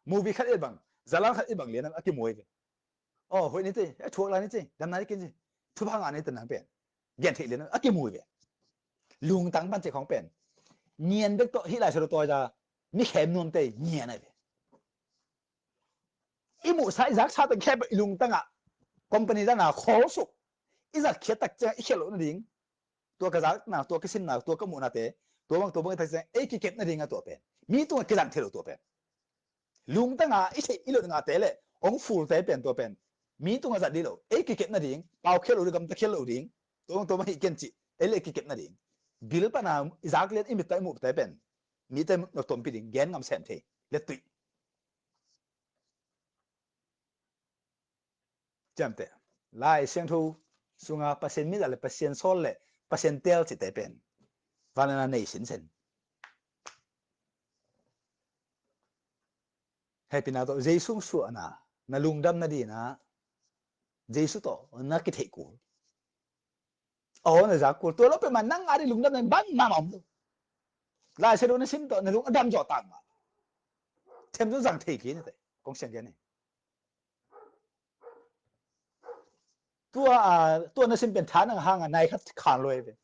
movie khat e bang zala khat e bang le na aki moi ve oh hoi ni te thuak la ni che dam na kin che thu phang an ni tan pen gen the le na aki moi ve lung tang ban che khong pen nien bek to hi lai so to ja mi khem nuam te nien na ve i mu sai zak sa ta khe lung tang a company da na khol su i za khe tak cha i khelo na ding tua cái giá nào tua cái xin nào tua cái mũ nào thế tua bằng thay thế ấy cái kẹp này đi ngay tua bên mi tua cái dạng thế tua bên lung ta ngà ít ít lượng ngà thế lệ ông full tế pen tua pen mi tung ra đi lo ấy cái kẹp na điếng bao khéo rồi cầm ta khéo rồi điếng tôi mà hiện chỉ ấy là cái kẹp na điếng bil pa na izak lên imit tay mu tế pen mi tay nó tôm pi điếng gen ngam xem thế let tụi chậm thế lại xem thu sunga pasien mi là pasien sol lệ pasien tel chỉ tế pen và là này xin xin happy na to Jesus su na lungdam na di na Jesus to na cái thể của na giá của tôi lúc mà năng ai đi lungdam này bắn mà mỏng lại sẽ đối nó xin to na lung đam giọt tàng mà thêm cho rằng thể kiến này cũng xem cái nàyตัวน่ะสิเป็นฐานห่างในขัดขานเลยเป็น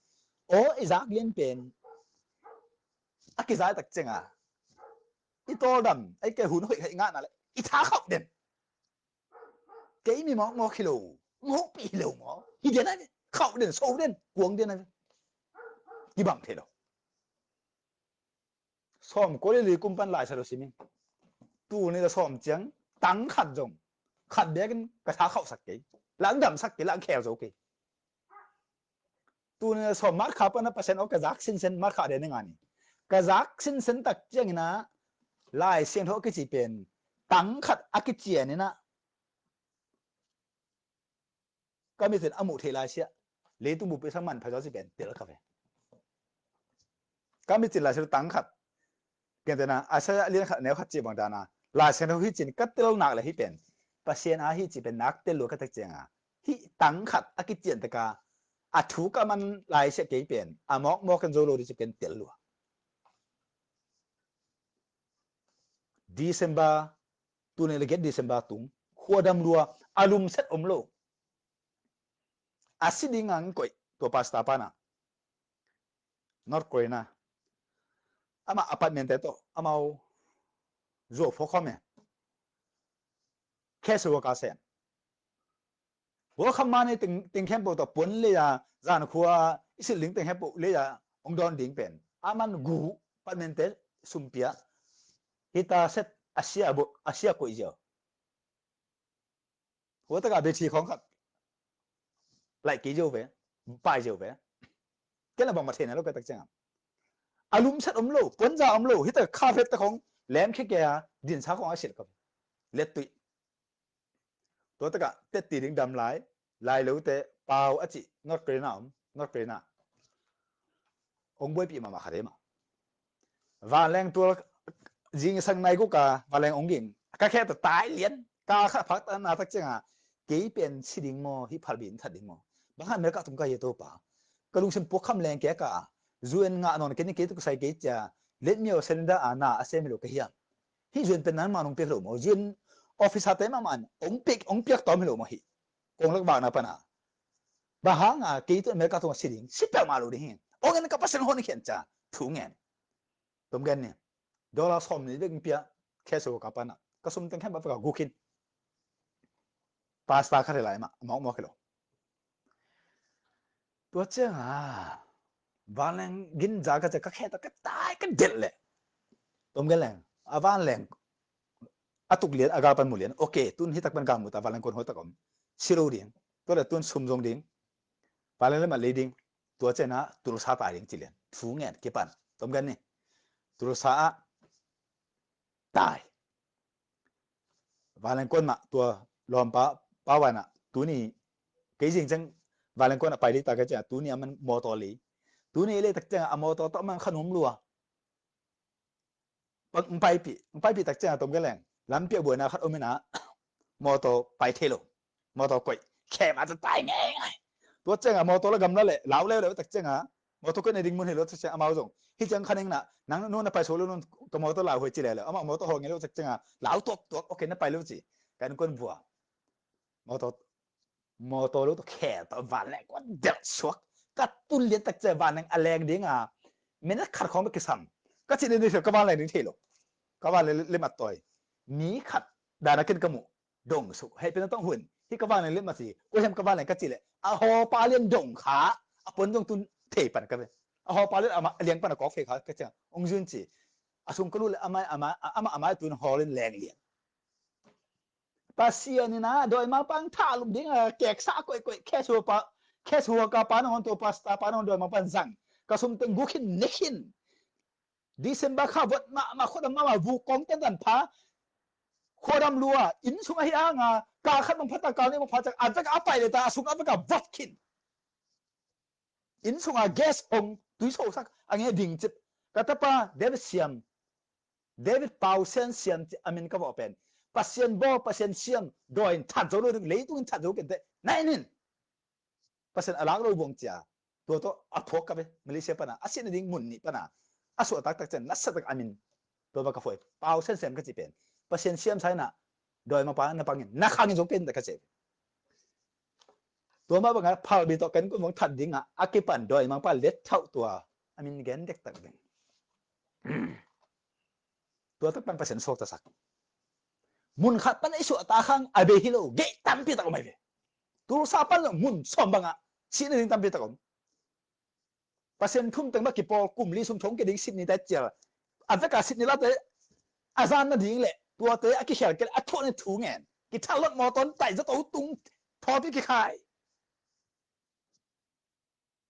ไอ้จักเลี้ยนเป็นอักกิจายตักเจงอีโตดำไอ้แกหุ่นหอยงานอะไรอีท้าเข้าเด่นแกมีหมอกิโลงกปีโลหมออีเด่นอะไรเข้าเด่นโซ่เด่นกวงเด่นอะไรกี่บังเท่าซ้อมก็เลยกุมปันหลายสารสิมิตัวนี่จะซ้อมจังตั้งขัดจงขัดเดียกันกระท้าเข้าสักกี่หลังดำสักกี่หลังแขวโซ่กี่ตัวนี่ซ้อมมัดขาปนะเปอร์เซ็นต์เอากระซักสินเซนมัดขาเด่นงานนี้กระซักสินเซนตักจังนะลายเสียงเขาก็จะเป็นตั้งขัดอักเจียนี่นะก็มีถึงอมุเทลาเชียเลยตุ้มบุปผาสมันพระเจ้าจะเป็นเดี๋ยวครับก็มีถึงลายเสียงตั้งขัดเกินแต่นะอาศัยเลี้ยงขัดแนวขัดจีบังดานะลายเสียงเขาที่จีนก็เตลหนักเลยที่เป็นเปอร์เซ็นต์ที่จีเป็นนักเตลก็ตักเจียงที่ตั้งขัดอักเจียนตะกาอัถูกมันลายเสียงเป็นมอกกันโจโลที่จะเป็นเตลDecember ตัวนี้เลยเกิด December ตุงขัวดำรัวอารมณ์เซตอมโลอาศิดิงังก่อยตัวพาสต้าปานะ North Korea นะอามาอพาร์ตเมนต์เตโตอามาโจฟอคอมเมแค่สัวกาเซนหัวคำมาในติงแคมป์ตัวปนเลยอะจานขัวอิสิลิงติงแคมป์เลยอะองดอนดิ่งเป็นอามันกูอพาร์ตเมนต์สุมเปียkita set Asia ko ijo wo ta ka be chi khong khat lại ki jo ve pai jo ve cái là bằng mặt thèn nó cái đặc trưng alum set lo pon ja lo hita kha fet ta khong lem khe kya din sa khong asil ka let tui to ta ka te ti ding dam lai lo te pau a chi North Korea ông boi pi ma khare ma và leng tua riêng sang này cũng cả và lại ông ging các khe tái liên cả các phát triển là phát triển kỹ biến chỉ định mò hi phát biến thật định mò bằng hai mấy cái tung cái gì pa cái lúc xem bốc khăm lên cái cả duyên ngã non cái này cái tụ sai cái cha lên nhiều sinh ra ana asem lo cái hiam hi duyên bênนั้นmà nông piak lo mò duyên office hate mà man ông piak tóm lo mò hi công lực bang na pa na bà hang cái tụ mấy cái tung chỉ định sip mà lo đi hin ông cái cái passion hon hiện cha thu nghen tôm gen nè đó là xóm này bên phía khe số các bạn các xóm tên khác bắt vào gukin pasta khá lại mà mọc cái đó tôi chứ van lên gin giá cái khe ta cái tai cái đệt lệ tôm cái lẹng van lẹng tục liền agar pan mulian ok tun hit tak ban gam muta van lẹng kon hoi takom siro ding tôi là tun sum jong ding van lẹng mà leading tôi chứ na tôi sa pa ding chilen thu nghẹn cái pan tôm cái này tôi sa tai và lần con mà tua lòm paวันอ่ะตัวนี้cái gì chẳng và lần con à phải đi ta cái chảตัวนี้มันมอตอลีตัวนี้เลยตักจังอ่ะมอตอต้องมันขนมรัวปังไปปีตักจังตรงกันแหล่งลำเปียบัวนะคัดอมนะมอตอไปเทโลมอตอก่อยแค่มาจะตายไงตัวจังอ่ะมอตอแล้วกำนั่นแหละเหลาเลยตักจังอ่ะมอตอก็ในดิ่งมันเห็นรถจังอ่ะมาส่งที่จังคันเองน่ะนั่งนู่นน่ะไปโซลูนู่นก็มอตอเหลาหัวจีเลยเลยเอามามอตอหงเงี้ยรถจังอ่ะเหลาตัวโอเคน่ะไปรู้จีกันคนบัวมอตอรู้ตัวแค่ตัววันแรกก็เด็ดชัวก็ตุนเลี้ยงตักเจวันนึงอะไรดิ้งมันน่ะขัดของไม่กี่ซ้ำก็ที่นี่เถอะก็วันอะไรดิ้งเทโลก็วันเลยมาต่อยมีขัดดานักกินกมูดงสุให้เป็นต้องหุ่นที่ก็วันอะไรเล่นมาสิก็เห็นก็วันอะไรก็จีเลยหอปลาเลี้ยงดงขาปนจงตุนเทปันกันเลยหอปลาเลี้ยงเลี้ยงปันกอล์ฟเขาก็จะองจุนจีสุ่มก็รู้เลยอามาตุนหอเลี้ยงแรงเลี้ยง ปาเซียนี่นะโดยมาปังท่าลุมดิ้งแกกซาก่อยๆแค่ชัวกาปานอนตัวปาสตาปานอนโดยมาปันจังกระสุนตึงบุคินเนคินดิเซมบาข้าวดมาคนมาบุกองเต้นดันพาโคดำลัวอินสุงไอ้อ่างกาขัดบังพัตตาการนี่บังพัตตาอาจจะอัปไปเลยตาสุงอัปกับวัดคินอินสุงแกสองตุยโซสักอันนี้ดิ่งจิบกระตปาเดวิดเซียมเดวิดเปาเซนเซียมอเมริกาบอกเป็นปัสเซียนบอปัสเซียนเซียมโดยทัดโจลุเลยตุ้งทัดโจกันเตนั่นนี่ปัสเซียนอลักเราบงจ้าตัวอัพกกับมาเลเซียปนะอาเซียนดิ่งมุนนี่ปนะอาสุตักเจนนัสตักอามินตัวบักกาฟอยเปาเซนเซียมก็จะเป็นปัสเซียนเซียมใช่น่ะโดยมาปานับปังนักขังจงเป็นแต่ก็เจ็บตัวมาบังคับพาบิตกันก็มองทัดดิ่งอากิปันโดยมาปาเล็ดเท่าตัวอามินเกนเด็กตักเป็นตัวตักปันเปอร์เซ็นต์โซกตะสักมุนขัดปันไอสุตาขังอาเบฮิโลเกตัมปีตะก็ไม่เป็นตัวซาปันมุนสมบังสิ่งนี้ตัมปีตะก็เปอร์เซ็นต์ทุ่มตั้งมากี่ปอกลุ่มลีสุมทงกระดิ่งสิบนี่ได้เจออันตรายสิบนี่ละเตะอาจารย์นั่นดิ่งแหละตัวเตะอากิเขียนกันอัดทั่วในถุงเงินกิท่ารถมอตอนไต่จะตัวตุงทอพี่กี่ขาย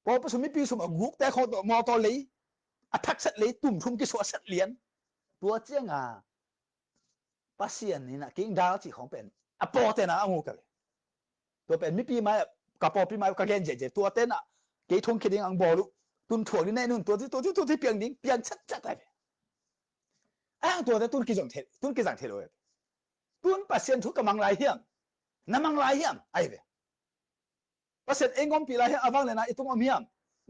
พอประสมิปีสมกุกแต่เขาตัวมอตอนเลยอัดทักเสร็จเลยตุ่มทุ่มกี่สวดเสร็จเลียนตัวเจ้าปัสเซียนนี่นะกิ่งดาวจีของเป็นอปอเตนะงูกันตัวเป็นมิปีมากับปอปีมากระเกนเจตัวเต้นกี่ทงคิดยังอังบอลุตุนถ่วงนี่แน่นุ่นตัวที่เปียงดิ้งเปียงชัดๆไปตัวแต่ตุนกี่จังเทเลยตุนปัสเซียนทุกกำลังลายเฮียงน้ำมังลายเฮียงไอ้เว้ยปัสเซียนเองก็ปีลายเฮียงอวังเลยนะไอ้ตุ้งอมเฮียง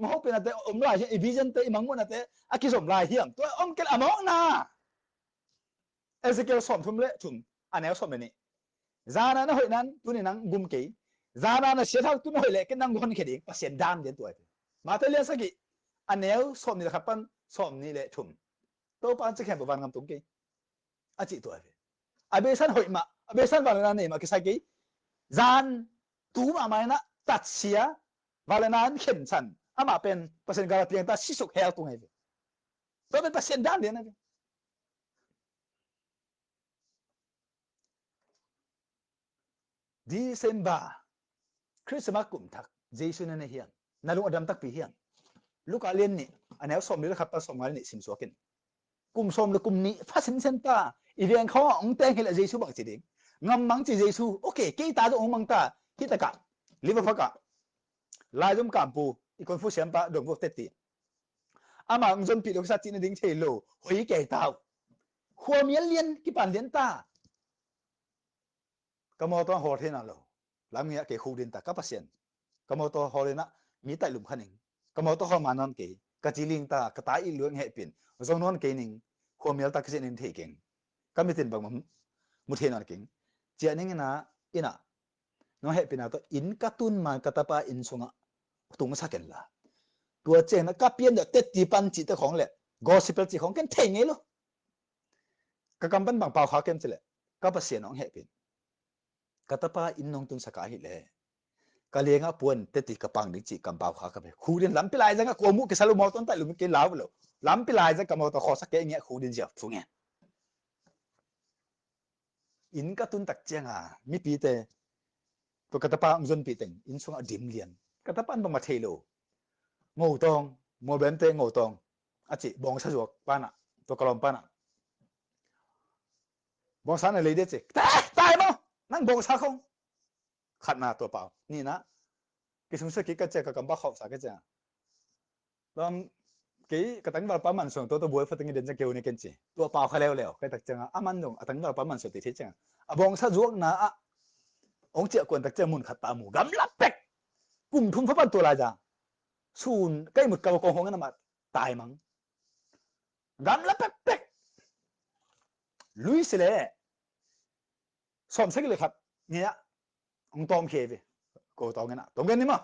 งอเป็นอะไรอมลายเฮียงไอ้วิจันเตไอ้มังมุนอะไรอากิสมลายเฮียงตัวอมเกลอมองนะเอสเกลสอมทุ่มเละทุ่มอันนี้สอมเลยนี่จานานะหอยนั้นตุนี่นังกุมกี้จานานะเสียเท่าตุนหอยเละก็นั่งคนคิดเองปัสเซียนดามเดียนตัวเองมาเตเลียนสักกี่อันนี้สอมนี่แหละครับปันสอมนี่แหละทุ่มตัวปันจะแข่งประวันคำตุ้งกี้อาจิตัวเองอาเบสันหอยมาอาเบสันวันนั้นเนี่ยมาคิดสักกี่จานตูมาไม่นะตัดเสียวันนั้นเข้มชันอามาเป็นเปอร์เซ็นต์การเปลี่ยนตาชิสุกเฮลตุ้งเองตัวเป็นเปอร์เซ็นต์ดามเดียนนะดีเซมบาคริสต์มาสกุมทักเจสุนันเฮียงนาลุงอดัมตักปีเฮียงลูกอาเลียนนี่อันนี้สมนี่แหละครับผสมกันนี่สิมสวกินกุมสมหรือกุมนี้ฟาสินเซนตาอีเรียงเขาองเตงเฮลเจสุบังจีดิงงำมังจีเจสุโอเคกี่ตาจะองมังตาที่ตะกะลิเวอร์พูลกะลายจุ่มกัมปูอีกคนฟูเซียมปะดงฟูเตติอามาองจนปีลูกสัตว์จีนดิ้งเทโลหอยแก่ตาหัวเมียเลียนกี่ปันเลียนตากมอตัวหอเทน่ะโลหลังเมียเกคูดินตากะปัสเซียนกมอตัวหอเลยนะมีไตลุมขันิงกมอตัวหอมานอนเกกะจิลิงตากะตาอีเหลืองเฮปินจงนอนเกนิงหัวเมียตากะเซนินเทเก่งกะมิตินบังมุเทนอนเก่งเจียนิงนะอินะน้องเฮปินตัวอินกะตุนมากะตาปาอินซุงะตุงสักเกนละตัวเจนะกะเปียนเดเตติปันจิตของแหละกอสิเปจิของเกนเทงไงลูกกะกำปันบังเปาขาเกนสิแหละกะปัสเซียนน้องเฮปินกตาปาอินนองตุนสกาหิเลกะเลียงปวนเตติกะปังดิจิกัมปาวขากับคูดินลำปิลายจังกัวมุกสลุมอตอนไตลุมกินลาวเลยลำปิลายจังกัมอตขอสักเกงเงี้ยคูดินเจียฟุงเงี้ยอินกะตุนตักเจียงมีปีเตตัวกตาปาอุจนปีเต็งอินสงอดิมเลียนกตาปันบังมาเทโลงูตองโมเบนเตงูตองอาจิบองสะจวกปานะตัวกลอมปานะบองสานอะไรเด็ดจิตายมั้งนั่งบองสาคงขัดมาตัวเปล่านี่นะกิสงสกิกระเจกับกำบ้าขอบสากระเจตอนกี่กระตั้งว่าประมาณส่วนตัวบัวฟัดงิเดินจะเกี่ยวในกันจีตัวเปล่าเขาแล้วก็ตักเจงอามันดงตั้งว่าประมาณส่วนที่เจงบองซาจวกนะองเจ้ากวนตักเจมุนขัดตาหมูกำลับเป็กกลุ่มทุ่งพระปันตัวลายจ้าสูนใกล้หมดกาวกองหงกันมาตายมั้งกำลับเป็กลุยสิเลยสอมสักเลยครับเนี่ยองตอมเควีกูตองกันนะตองกันนี่มั้ง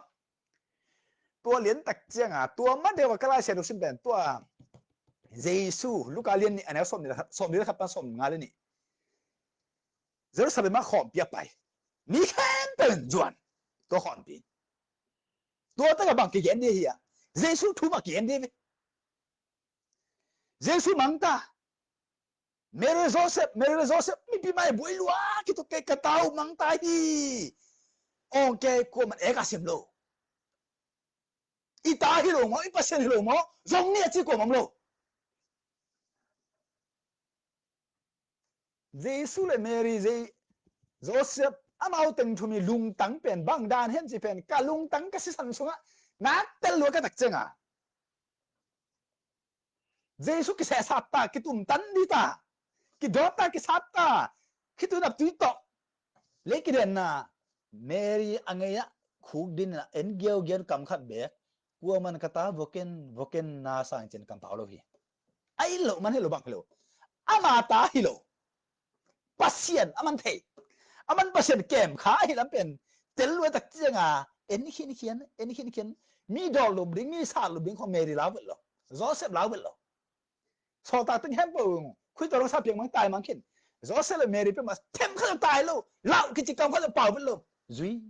ตัวเลี้ยนตักเจียงตัวมันเดียวกับกลายเสียดุสิบเป็นตัวเยซูลูกอาเลียนนี่อันนี้สมนี่ครับเป็นสมงานเลยนี่เจอสับมาขอมเปียไปนี่แค่เป็นจวนตัวขอนปีตัวตั้งแต่บางกี่เย็นดีเฮียเยซูทุ่มมากี่เย็นดีเยซูมังตา Mary Joseph mi pi mai boi lua ki to ke katau mang tai hi ong ke ko man e ka sim lo i ta hi lo mo i pasen hi lo mo zong ni chi ko mam lo Jesu le Mary Joseph amau teng thumi lung tang pen bang dan hen chi pen ka lung tang ka si san sunga na tel lo ka tak chenga Jesu ki sa sapta ki tum tan di ta ki dota ki sapta ki tu nap tu to le ki den na Mary angaya khuk din na en geo gen kam khat be kwa man kata voken na sang chen kam paulo hi ai lo man hello bang hello ama ta hi lo pasien aman pasien kem kha hi lam pen tel lo tak chenga en hin mi dol lo bring mi sa lo bring ko Mary la lo Joseph la lo so ta ting hem po khui to sa piang mang tai mang khin Joseph le Mary pe mas them kha tai lo lao ki chi kam kha pau lo zui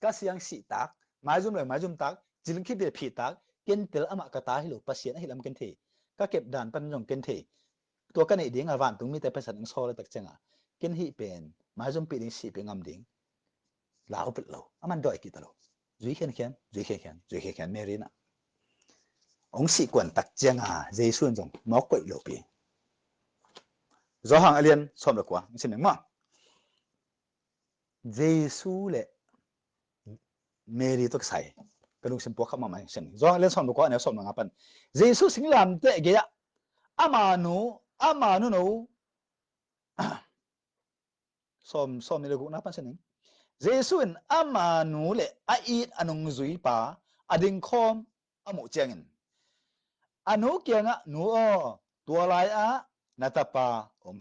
ka siang si tak mai zum tak jilin ki be phi tak ken tel ama ka ta hi lo pasien hi lam ken the ka kep dan pan jong ken the to ka nei ding awan tung mi te pasan ng so le tak chenga ken hi pen mai zum pi ding si pe ngam ding lao pe lo aman doi ki ta lo zui khen Mary na ông sĩ quản tắc chiang à dây xuân rồng nó quậy lộ bì do hàng alien xóm được quá xin đứng mà dây su lệ Mary tôi sai cái lúc xem bố khăm mà mày xin do alien xóm được quá nếu xóm được ngapan dây su sinh làm tệ kia ama nu no xóm này cũng napan xin dây su in ama nu lệ ai anong zui pa ading khom amu chiangin anu kia nga nu o tua lai a natapa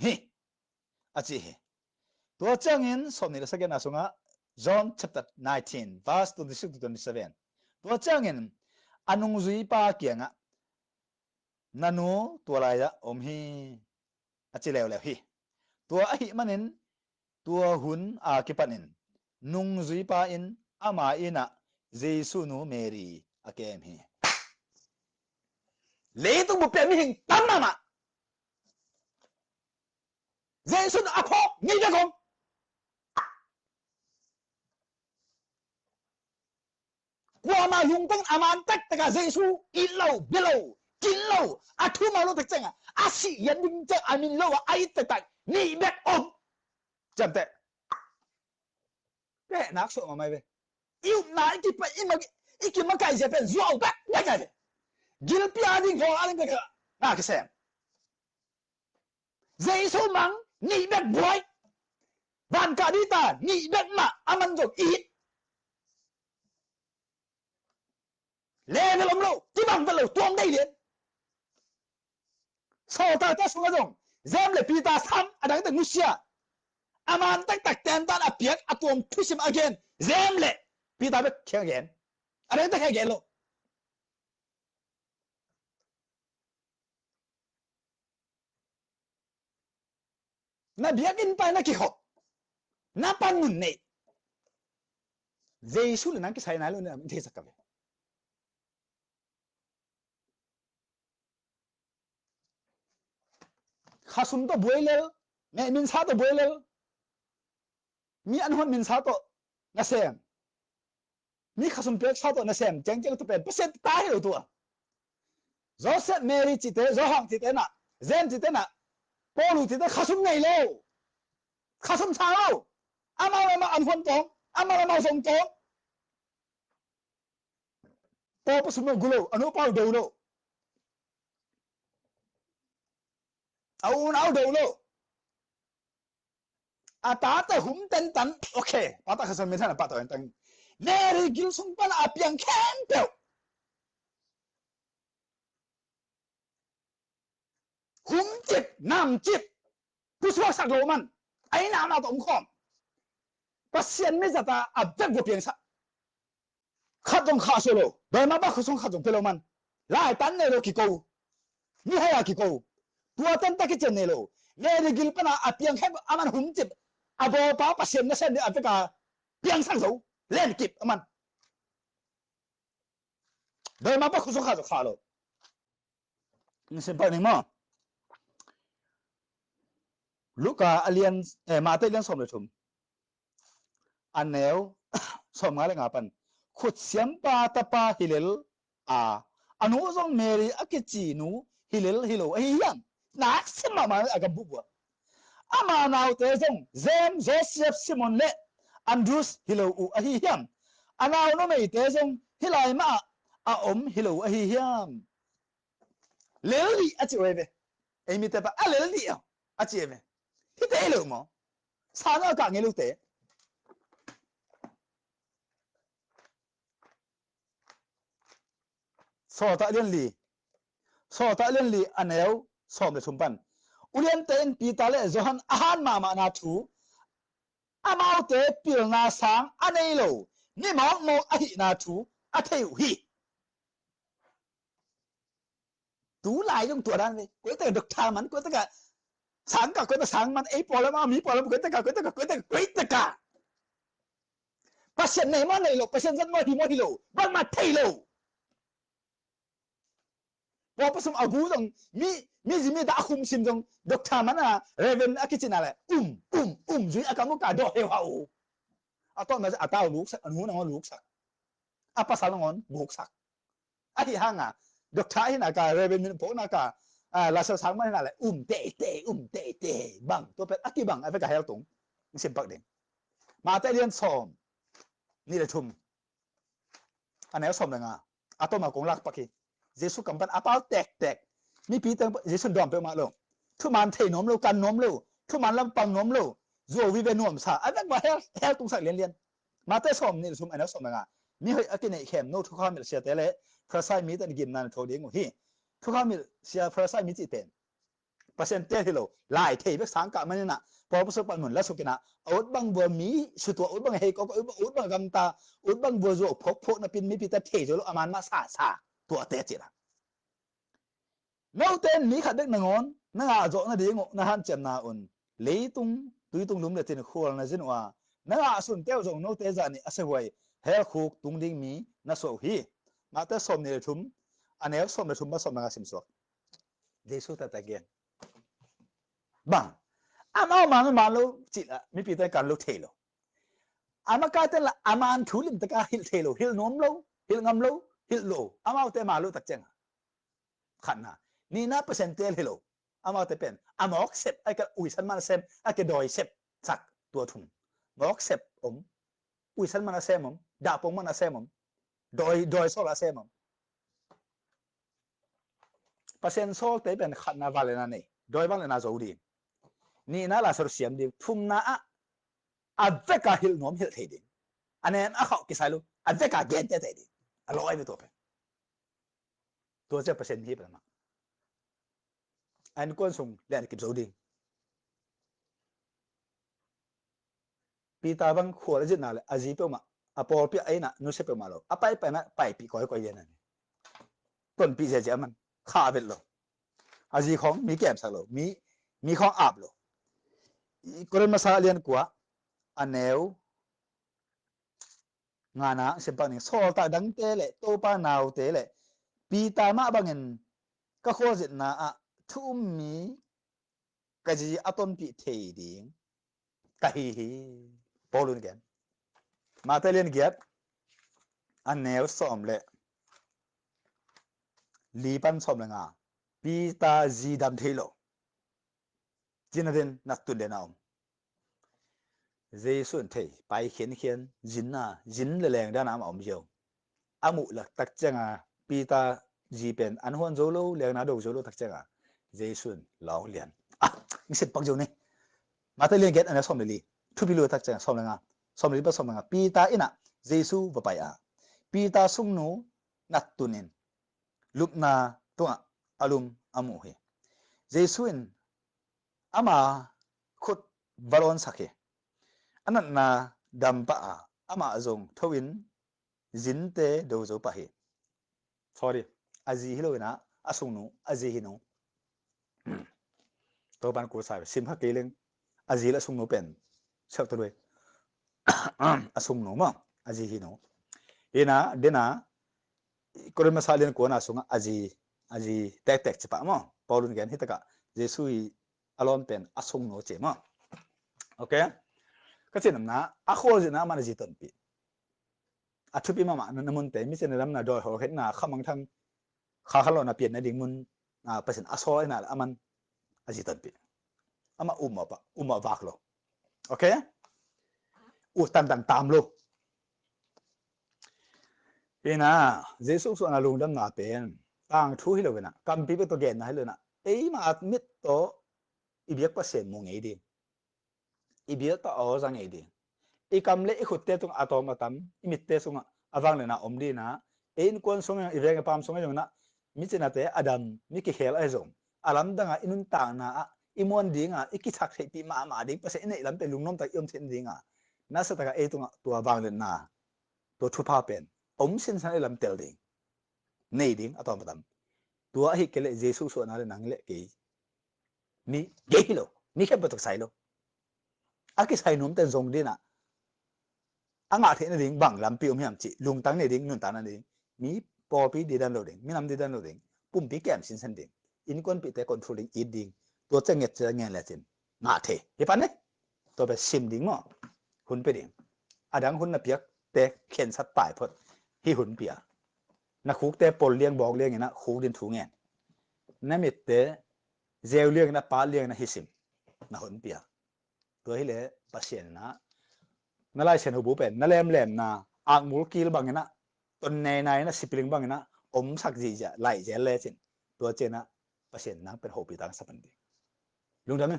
hi achi hi tua changin somni la second asunga John chapter 19 verse 26 to 27 tua changin anung zui pa kia nga nanu tua lai a hi achi lew hi tua hi manin tua hun a kipanin nung zui pa in ama ina Jesu nu Mary akem hi lấy tung một biển hình tắm mà dễ xuân áp hộ nghĩ ra không qua mà dùng tăng aman tách tất cả dễ su ít lâu biết lâu chín lâu thu mà lâu thật chăng sĩ yên định chắc mình lâu ai tất tất nghĩ biết ôm chậm tệ cái nát sợ mà mày về yêu nãy cái phải im mà cái mà cái gì phải giàu bạc cái gì gil piading ko aling cái na cái xem dễ su mắng nghĩ biết boy van cả đi ta nghĩ biết mà aman rồi ít lẽ nó lắm lâu chỉ bằng vật lâu tuông đây liền sau ta ta xuống rồi dám lại pita sam ở đằng tây Russia aman tak tak ten tan apiak atom push him again dám lại pita biết kia again ở đằng tây kia again lo na biak in pa na ki ho na pan mun nei Jesus le nang ki sai na lo na the sakave khasum to boiler me min sa to boiler mi an hon min sa to na sem mi khasum pek sa to na sem cheng cheng to pen percent ta hi lo to Joseph Mary chi te zo hang chi te na zen chi te na Paul chi te khasum nei lo khasum sa lo ama ma an hon tong ama ma song tong po pa sum gulo anu pa do lo au nau do lo ata ta hum ten tan okay pata khasum me thana pata tan Mary gil sung pala apiang khen pe hum chip nam chip ku suak sak lo man ai na ma tom khom pasien me zata abjek go piang sa khát dòng khát solo đời mà bác không khát dòng pelo man lại tan này lo kỳ cầu ni hay kỳ cầu tua tan ta cái chân này lo nghe đi gil pana apiang khép aman hum chip abo pa pasien na sen đi apeka piang sang dấu lên kịp aman đời mà bác không khát dòng khát lo simple ni mo Luka alien mate alien som le thum aneu som ngale ngapan khut siam pa tapa hilel a anu zong mary akichi nu hilel hilo hiam nak sema ma agam buwa ama naw te zong zem joseph simon le andrews hilo u hiam anaw no me te zong hilai ma a hilo hiam leli achi webe emi te pa leli achi webe hi te lo mo sa na ka ngelu te so ta liên li aneu som le thumpan ulian ten pi ta le johan ahan ma na thu amau te pil na sang anei lo ni mo a hi na thu a theu hi tú lại trong tuổi đan về cuối tất cả được tha mắn cuối tất cả sáng mắn ấy bỏ lắm mi bỏ lắm cuối tất cả pasien này mà này lo pasien dân mo hi lo bằng mặt thầy lo bỏ pasum agu dong mi gì đã khum sim dong được tha mắn à reven akitin ala duy akamu ka do heu hau atau mà atau luk sak anu na luk sak apa salah ngon buk sak ai hang à được tha hi na ka reven min po na ka là sao sáng mai lại tệ bằng tôi phải ác bằng ai phải cả heo tụng xem bạc đỉnh mà tại liên xóm ni là thùng anh ấy xóm là ngà à tôi mà cũng lạc bạc kì Giêsu cầm bắt áp áo tẹt mi pi tên Giêsu đònไปมาลงทุมันเทนอมlâuกันนอมlâuทุมันลำปังนอมlâu dù vì về nọm sa anh mà heo tụng sạc liên mà tại xóm ni là thùng anh ấy xóm là ngà mi hơi cái này khem nô thu kham sẽ thế lẽ phật sai mi tên gim nan thâu điên hi thu kham sẽ phật sai mi chỉ tên percent hilo lai thei bek sang ka manina po so pan mun la sukina out bang bo mi su to out bang he ko out bang gam ta out bang bo zo phok na pin mi pi ta thei jo aman ma sa to te chi la no ten mi khat bek na ngon na nga zo na ding na han chem na un leitung tuitung lum le tin khol na jin wa na nga sun teo zo no te za ni ase wai he khuk tung ding mi na so hi ma ta som ne thum anel som le thum ba som na sim so Jesu ta again bang amao ma lo chỉ là mi pi ta kan lo thelo ama ka tên là aman thu lim ta ka hil thelo hil nom lo hil ngam lo hil lo amao te ma lo tak chang khan na ni na percentage hilo amao te pen amok sep ai ka ui san man sem ai ka doi sep sak tua thum mok sep ui san man sem da pong man sem doi so la sem percent so te pen khan na vale na nei doi bang le na zo di ni na la sor siam di thum na a veka hil nom hil thei din anen a khau ki sai lu a veka gen te thei din a loi be to pe to je percent hi pe ma an kon sung len kip zo ding pi ta bang khol jit na le a ji pe ma a por pi ai na nu se pe ma lo a pai na pai pi koi yen na ton pi je man kha bet lo a ji khong mi kem sa lo mi khong ap lo koren ma sa lian kwa aneu ngana sempa ni so ta dang te le to pa naw te le pi ta ma bangin ka kho jit na a thum mi ka ji aton pi thei ding ka hi polun gen ma te len giat aneu som le li pan som le nga pi ta ji dam thei lo jinaden nak tu le naum Giêsu thầy bài khiến dín là lèng đa nam ổng nhiều amu là tắc chăng à pita jipen an huan zo lo lèng na do zo lo tắc chăng à Giêsu lão liền mình sẽ bắt dấu này mà tới liên kết anh xong đi thu pi lo tắc chăng xong đi bắt xong là pita ina Giêsu và bài à pita sung nu nat tunin lúc na tua alum amu he Giêsu ama khut valon sakhe anan na dampa ama zong thawin zinte do zo pahi sorry aji hilo na asungnu aji hinu to ban ko sai sim ha keleng aji la sungnu pen sab to doi asungnu ma aji hinu ina dena koren masalen ko na sunga aji aji tek tek chipa mo Paulun gen hitaka Jesu i alon pen asung no che mo okay ka chin na a khol jina man ji ton pi a thupi ma na mun te mi chen lam na do ho het na khamang thang kha khalo na pian na ding mun a pasin aso na aman aji ton pi ama uma vak lo okay u tan tan tam lo ina Jesu so na lung dam na pen tang thu hi lo na kam pi be to gen na hi lo na ei ma admit to ibiak pa sen mo ngei di ibiak ta o za ngei di i kam le i khut te tung atom atam imit te sunga awang le na om di na ein kon songa i veng pam songa yong na mi china te adam mi ki khel ai zong alam danga inun ta na imon dinga iki thak thei pi ma ding pa se nei lam pe lungnom ta yom chen dinga na sa ta e tunga tua wang le na to thu pa pen om sin san lam tel ding nei ding atom atam tua hi kele Jesu so na le nang le ke mi gehilo mi khe batok sai lo aki sai num ten zong dina anga the na ding bang lam pi hiam chi lung tang ne ding nun ta na ding mi po pi di dan lo ding mi nam di dan lo ding pum pi kem sin san ding in kon pi te controlling it ding to chenget che ngen la chin nga the hi pan ne to be sim ding mo hun pe ding adang hun na piak te khen sat pai phot hi hun pia na khuk te pol liang bok liang ina khuk din thu ngen na mit te zeu liang na pa liang na hisim na hun pia to hi le pasien na lai chen bu pen na lem na ang mul kil bangena ton nei nai na sipling bangena om sak ji ja lai je le chin to chena pasien na pen ho pi tang sapan di lung dam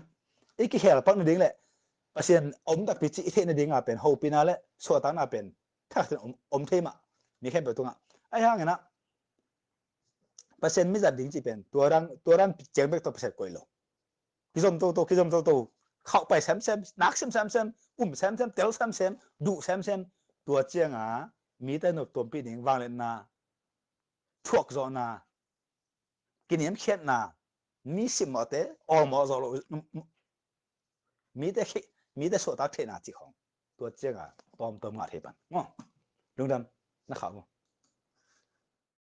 e ki hel pak na ding le pasien om tak pi chi the na ding a pen ho pi na le so ta na pen thak om thema mi khem be tunga ai hang na pasien mi za ding chi pen tuarang cheng bek to pasien koilo kizom to khau pai sam nak sam sam tel sam du sam tua chiang a mi ta nộp tôm pi ding wang lên na thuốc zo na kinh nghiệm khet na mi sim mo te o mo zo lo mi te so ta the na chi khong tua chiang a tom ngà the ban ngo lung dam na khảo